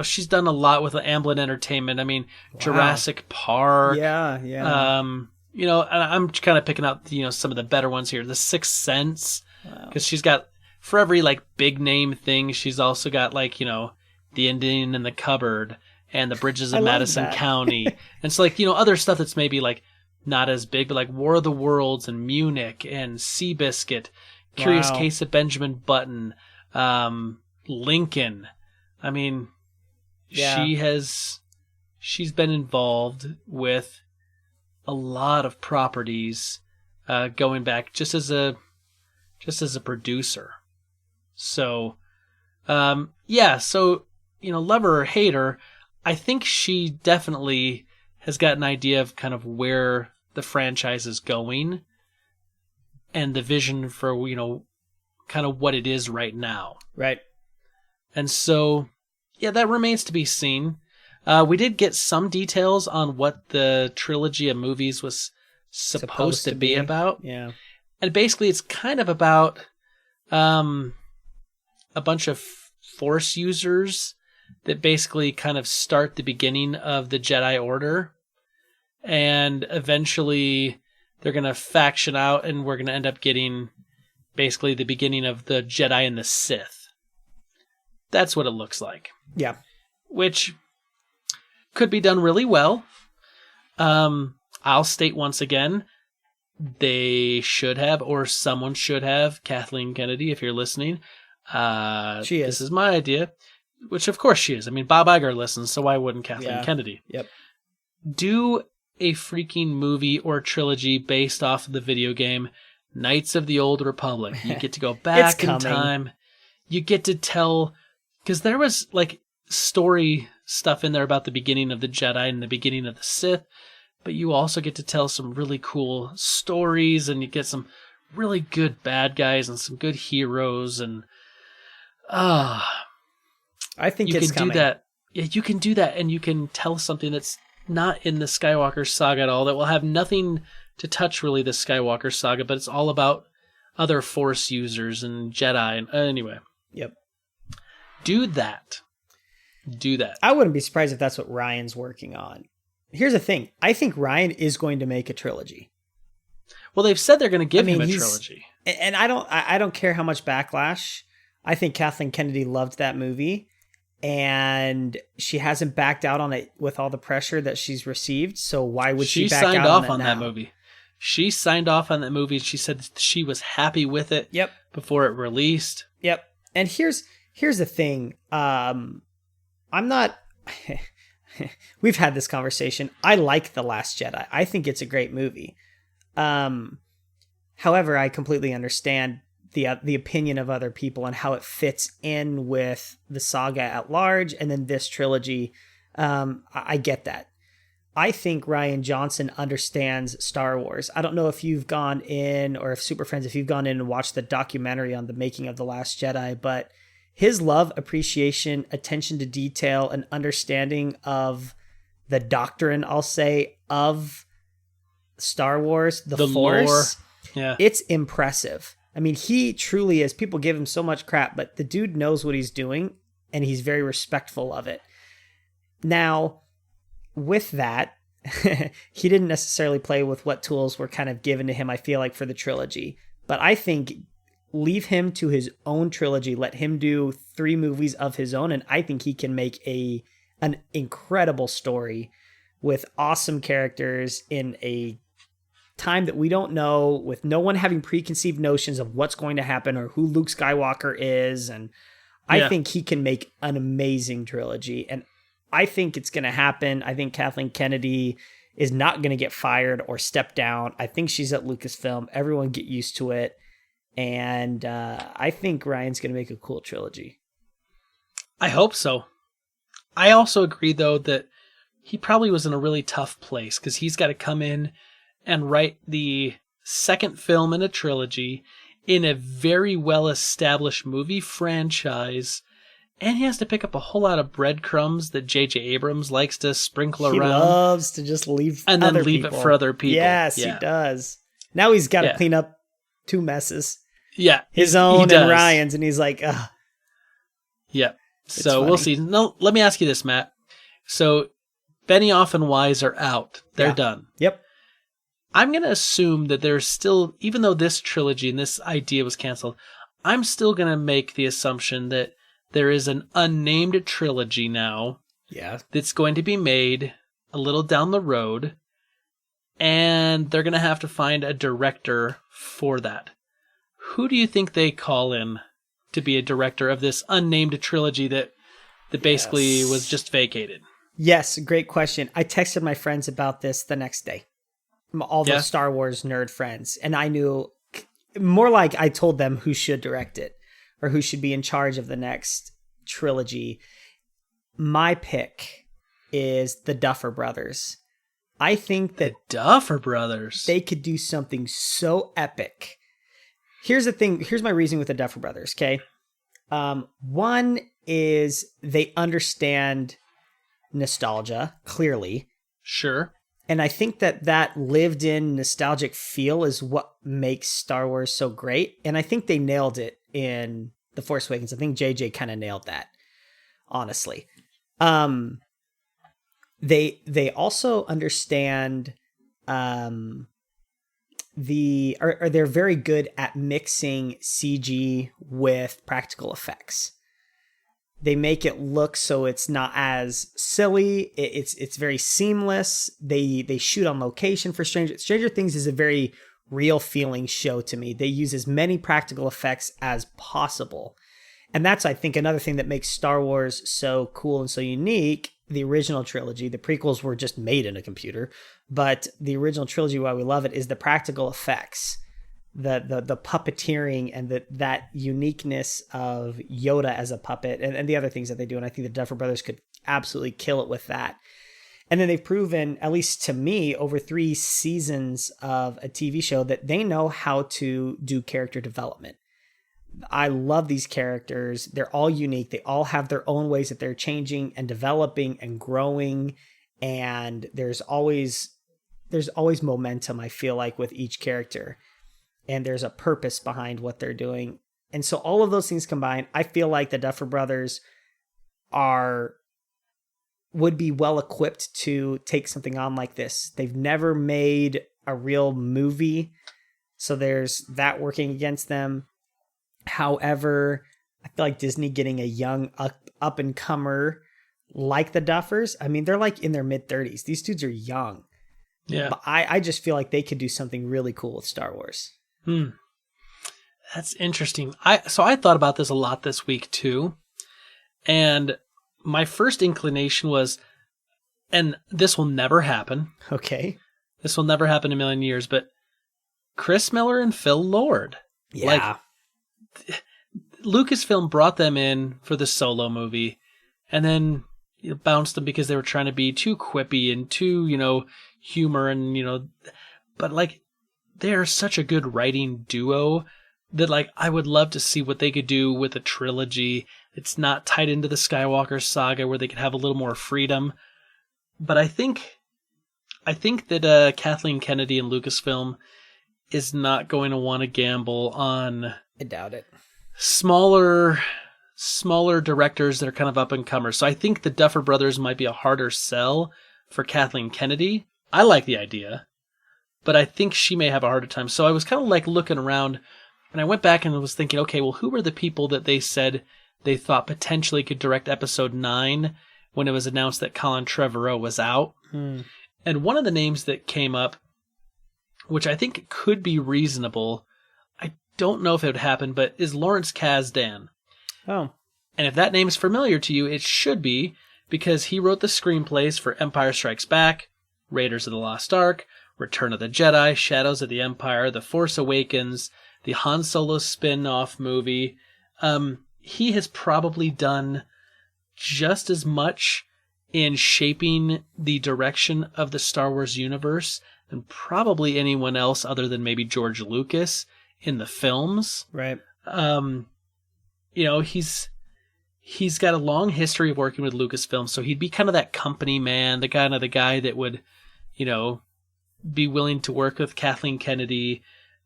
She's done a lot with Amblin Entertainment. Wow. Jurassic Park. Yeah. And I'm kind of picking out, some of the better ones here. The Sixth Sense, because she's got, for every like big name thing, she's also got like, The Indian in the Cupboard and The Bridges of Madison County. And so like, other stuff that's maybe like not as big, but like War of the Worlds and Munich and Seabiscuit, Curious Case of Benjamin Button, Lincoln. She's been involved with a lot of properties, going back just as a producer. So, love her or hate her, I think she definitely has got an idea of kind of where the franchise is going and the vision for, kind of what it is right now. Right. And so, that remains to be seen. We did get some details on what the trilogy of movies was supposed to be about. Yeah. And basically it's kind of about a bunch of Force users that basically kind of start the beginning of the Jedi Order. And eventually they're going to faction out and we're going to end up getting basically the beginning of the Jedi and the Sith. That's what it looks like. Yeah. Which could be done really well. I'll state once again, they should have, or someone should have, Kathleen Kennedy, if you're listening. She is. This is my idea, which of course she is. Bob Iger listens, so why wouldn't Kathleen Kennedy? Yep. Do a freaking movie or trilogy based off of the video game Knights of the Old Republic. You get to go back in time. You get to tell, because there was like story stuff in there about the beginning of the Jedi and the beginning of the Sith, but you also get to tell some really cool stories and you get some really good bad guys and some good heroes, and I think you it's can coming. do that. Yeah, you can do that, and you can tell something that's not in the Skywalker saga at all, that will have nothing to touch really the Skywalker saga, but it's all about other Force users and Jedi. And anyway. Yep. Do that. I wouldn't be surprised if that's what Ryan's working on. Here's the thing. I think Ryan is going to make a trilogy. Well, they've said they're going to give him a trilogy. And I don't care how much backlash I think Kathleen Kennedy loved that movie, and she hasn't backed out on it with all the pressure that she's received. So why would she back signed out off on that now? movie. She signed off on that movie. She said she was happy with it. Yep. Before it released. Yep. And here's the thing. I'm not. We've had this conversation. I like The Last Jedi. I think it's a great movie. However, I completely understand the opinion of other people and how it fits in with the saga at large, and then this trilogy. I get that. I think Rian Johnson understands Star Wars. I don't know if you've gone in, or if Super Friends, if you've gone in and watched the documentary on the making of The Last Jedi, but his love, appreciation, attention to detail, and understanding of the doctrine, I'll say, of Star Wars, the Force, lore. It's impressive. I mean, he truly is. People give him so much crap, but the dude knows what he's doing, and he's very respectful of it. Now, with that, he didn't necessarily play with what tools were kind of given to him, I feel like, for the trilogy. But I think leave him to his own trilogy. Let him do 3 movies of his own, and I think he can make an incredible story with awesome characters in a time that we don't know, with no one having preconceived notions of what's going to happen or who Luke Skywalker is. And I think he can make an amazing trilogy, and I think it's going to happen. I think Kathleen Kennedy is not going to get fired or step down. I think she's at Lucasfilm. Everyone get used to it. And I think Ryan's going to make a cool trilogy. I hope so. I also agree, though, that he probably was in a really tough place because he's got to come in and write the second film in a trilogy in a very well-established movie franchise. And he has to pick up a whole lot of breadcrumbs that J.J. Abrams likes to sprinkle around. He loves to just leave and then leave it for other people. Yes, he does. Now he's got to clean up 2 messes. Yeah. His own and Ryan's, and he's like, ugh. Yeah. So we'll see. No, let me ask you this, Matt. So Benioff and Wise are out. They're done. Yep. I'm going to assume that there's still, even though this trilogy and this idea was canceled, I'm still going to make the assumption that there is an unnamed trilogy now that's going to be made a little down the road, and they're going to have to find a director for that. Who do you think they call in to be a director of this unnamed trilogy that basically was just vacated? Yes, great question. I texted my friends about this the next day. All the Star Wars nerd friends. And I knew, more like I told them who should direct it or who should be in charge of the next trilogy. My pick is the Duffer Brothers. I think that the Duffer Brothers, they could do something so epic. Here's the thing. Here's my reasoning with the Duffer Brothers. Okay. One is they understand nostalgia clearly. Sure. And I think that lived in nostalgic feel is what makes Star Wars so great. And I think they nailed it in The Force Awakens. I think JJ kind of nailed that, honestly. They also understand they're very good at mixing CG with practical effects. They make it look so it's not as silly. It's very seamless. They shoot on location for Stranger Things is a very real feeling show to me. They use as many practical effects as possible. And that's, I think, another thing that makes Star Wars so cool and so unique. The original trilogy, the prequels were just made in a computer, but the original trilogy, why we love it, is the practical effects. The puppeteering and that uniqueness of Yoda as a puppet and the other things that they do. And I think the Duffer Brothers could absolutely kill it with that. And then they've proven, at least to me, over 3 seasons of a TV show that they know how to do character development. I love these characters. They're all unique. They all have their own ways that they're changing and developing and growing. And there's always momentum, I feel like, with each character. And there's a purpose behind what they're doing. And so all of those things combined, I feel like the Duffer Brothers would be well equipped to take something on like this. They've never made a real movie, so there's that working against them. However, I feel like Disney getting a young up and comer like the Duffers. I mean, they're like in their mid-30s. These dudes are young. Yeah. But I just feel like they could do something really cool with Star Wars. That's interesting. So I thought about this a lot this week too. And my first inclination was, and this will never happen. Okay. This will never happen in a million years, but Chris Miller and Phil Lord. Yeah. Like, Lucasfilm brought them in for the Solo movie and then bounced them because they were trying to be too quippy and too, humor and, but like, they're such a good writing duo that like, I would love to see what they could do with a trilogy. It's not tied into the Skywalker saga where they could have a little more freedom. But I think that Kathleen Kennedy and Lucasfilm is not going to want to gamble on I doubt it. smaller directors that are kind of up and comers. So I think the Duffer Brothers might be a harder sell for Kathleen Kennedy. I like the idea, but I think she may have a harder time. So I was kind of like looking around, and I went back and was thinking, okay, well, who were the people that they said they thought potentially could direct episode 9 when it was announced that Colin Trevorrow was out? And one of the names that came up, which I think could be reasonable, I don't know if it would happen, but is Lawrence Kasdan. Oh. And if that name is familiar to you, it should be, because he wrote the screenplays for Empire Strikes Back, Raiders of the Lost Ark, Return of the Jedi, Shadows of the Empire, The Force Awakens, the Han Solo spin-off movie. He has probably done just as much in shaping the direction of the Star Wars universe than probably anyone else other than maybe George Lucas in the films. Right. He's got a long history of working with Lucasfilm, so he'd be kind of that company man, the guy that would, be willing to work with Kathleen Kennedy.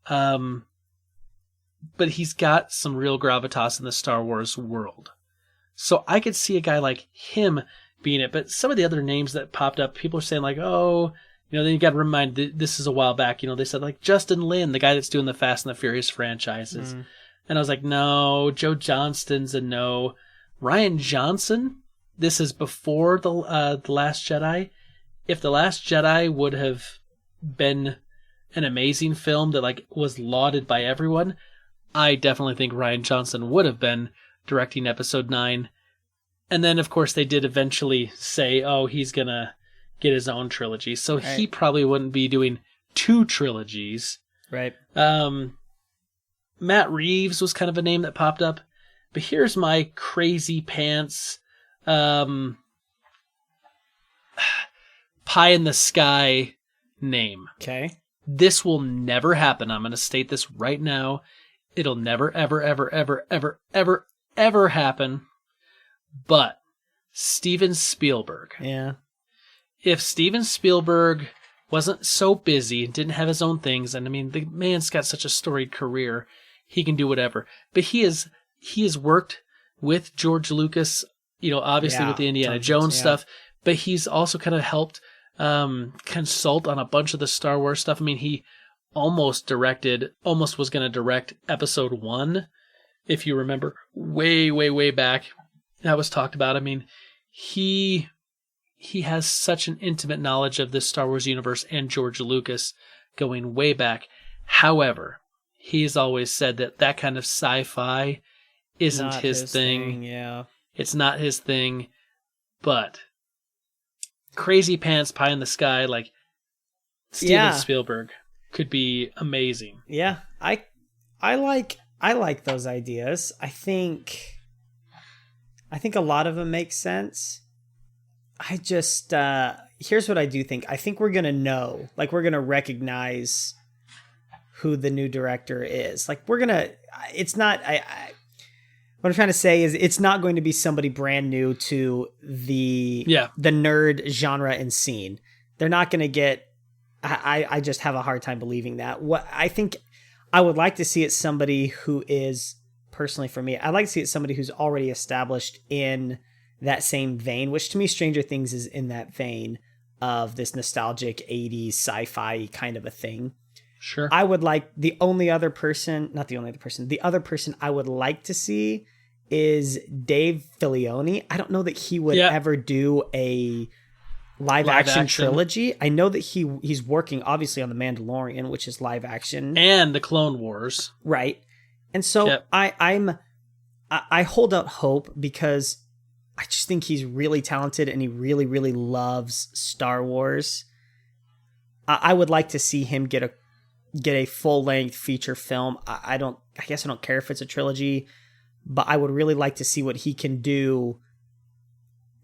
But he's got some real gravitas in the Star Wars world. So I could see a guy like him being it. But some of the other names that popped up, people are saying like, oh, then you got to remind, this is a while back, they said like Justin Lin, the guy that's doing the Fast and the Furious franchises. And I was like, no. Joe Johnston's a no. Rian Johnson, this is before the Last Jedi. If The Last Jedi would have been an amazing film that like was lauded by everyone, I definitely think Rian Johnson would have been directing episode 9. And then, of course, they did eventually say, oh, he's going to get his own trilogy. So right. He probably wouldn't be doing 2 trilogies. Right. Matt Reeves was kind of a name that popped up. But here's my crazy pants pie in the sky name. Okay. This will never happen. I'm going to state this right now. It'll never, ever, ever, ever, ever, ever, ever happen. But Steven Spielberg. Yeah. If Steven Spielberg wasn't so busy and didn't have his own things, and I mean, the man's got such a storied career, he can do whatever. But he has worked with George Lucas, obviously with the Indiana Jones stuff, but he's also kind of helped consult on a bunch of the Star Wars stuff. I mean, he almost was going to direct episode 1, if you remember, way, way, way back. That was talked about. I mean, he has such an intimate knowledge of the Star Wars universe and George Lucas going way back. However, he's always said that kind of sci-fi isn't his thing. Yeah. It's not his thing, but crazy pants pie in the sky, like Steven Spielberg could be amazing. Yeah. I like those ideas. I think a lot of them make sense. I just here's what I do think. I think we're going to know, like we're going to recognize who the new director is. Like what I'm trying to say is it's not going to be somebody brand new to the nerd genre and scene. They're not going to get, I just have a hard time believing that. What I think I would like to see it somebody who is, personally for me, I'd like to see it somebody who's already established in that same vein, which to me Stranger Things is in that vein of this nostalgic 80s sci-fi kind of a thing. Sure. I would like the other person I would like to see is Dave Filoni. I don't know that he would ever do a live action trilogy. I know that he's working obviously on The Mandalorian, which is live action, and the Clone Wars, right? And so I hold out hope because I just think he's really talented and he really, really loves Star Wars. I would like to see him get a full-length feature film. I guess I don't care if it's a trilogy, but I would really like to see what he can do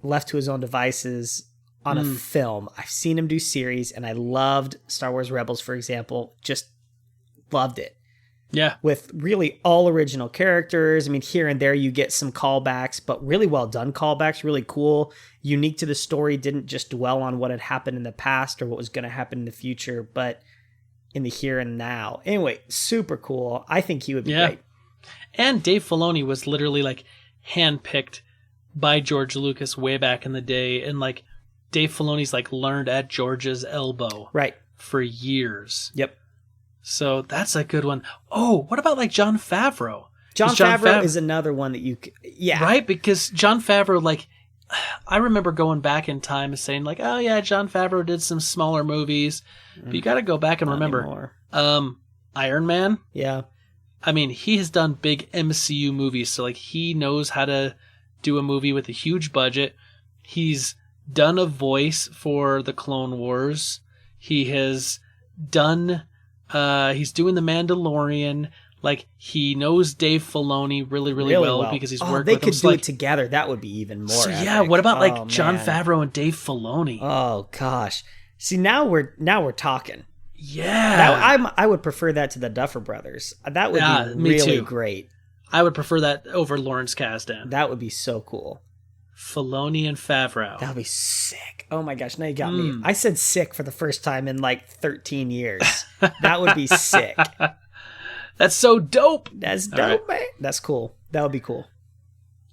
left to his own devices on a film. I've seen him do series, and I loved Star Wars Rebels, for example. Just loved it. Yeah. With really all original characters. I mean, here and there you get some callbacks, but really well done callbacks, really cool, unique to the story, didn't just dwell on what had happened in the past or what was going to happen in the future, but in the here and now. Anyway, super cool. I think he would be great. And Dave Filoni was literally like handpicked by George Lucas way back in the day, and like Dave Filoni's like learned at George's elbow for years. Yep. So that's a good one. Oh, what about like Jon Favreau? Jon Favreau is another one that you... Yeah. Right? Because Jon Favreau, like, I remember going back in time and saying like, oh yeah, Jon Favreau did some smaller movies. But you got to go back and remember. Iron Man? Yeah. I mean, he has done big MCU movies. So like he knows how to do a movie with a huge budget. He's done a voice for the Clone Wars. He has done... he's doing The Mandalorian. Like, he knows Dave Filoni really, really well because he's worked with him. They could do it together. That would be even more So epic. yeah, what about like Jon Favreau and Dave Filoni? Oh gosh. See, now we're talking. Yeah. Now, I would prefer that to the Duffer Brothers. That would be really great. I would prefer that over Lawrence Kasdan. That would be so cool. Filoni and Favreau. That would be sick. Oh my gosh, now you got me. I said sick for the first time in like 13 years. That would be sick. That's so dope. That's dope, man. That's cool. That would be cool.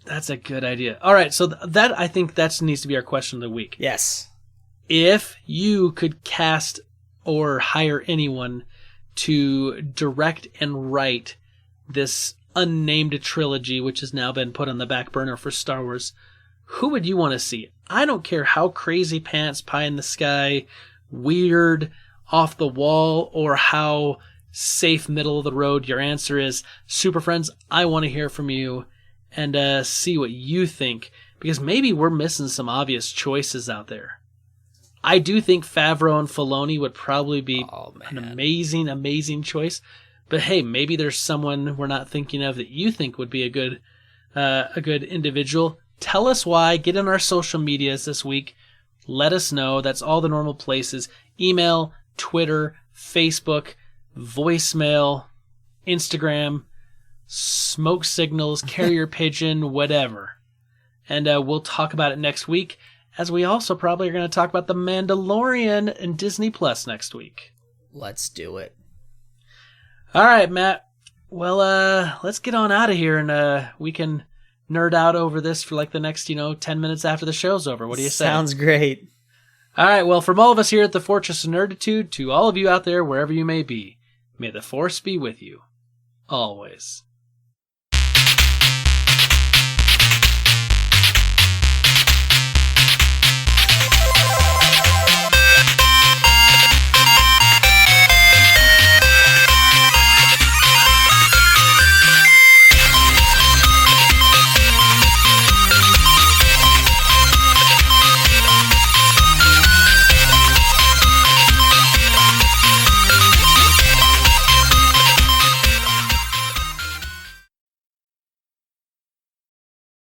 That's a good idea. All right, so that I think that needs to be our question of the week. Yes. If you could cast or hire anyone to direct and write this unnamed trilogy, which has now been put on the back burner for Star Wars, who would you want to see? I don't care how crazy pants, pie in the sky, weird, off the wall, or how safe middle of the road your answer is. Super Friends, I want to hear from you and see what you think, because maybe we're missing some obvious choices out there. I do think Favreau and Filoni would probably be an amazing, amazing choice. But hey, maybe there's someone we're not thinking of that you think would be a good individual. Tell us why. Get in our social medias this week. Let us know. That's all the normal places. Email, Twitter, Facebook, voicemail, Instagram, smoke signals, carrier pigeon, whatever. And we'll talk about it next week, as we also probably are going to talk about The Mandalorian and Disney Plus next week. Let's do it. All right, Matt. Well, let's get on out of here, and we can nerd out over this for like the next, 10 minutes after the show's over. What do you say? Sounds great. All right, well, from all of us here at the Fortress of Nerditude to all of you out there, wherever you may be, may the Force be with you. Always.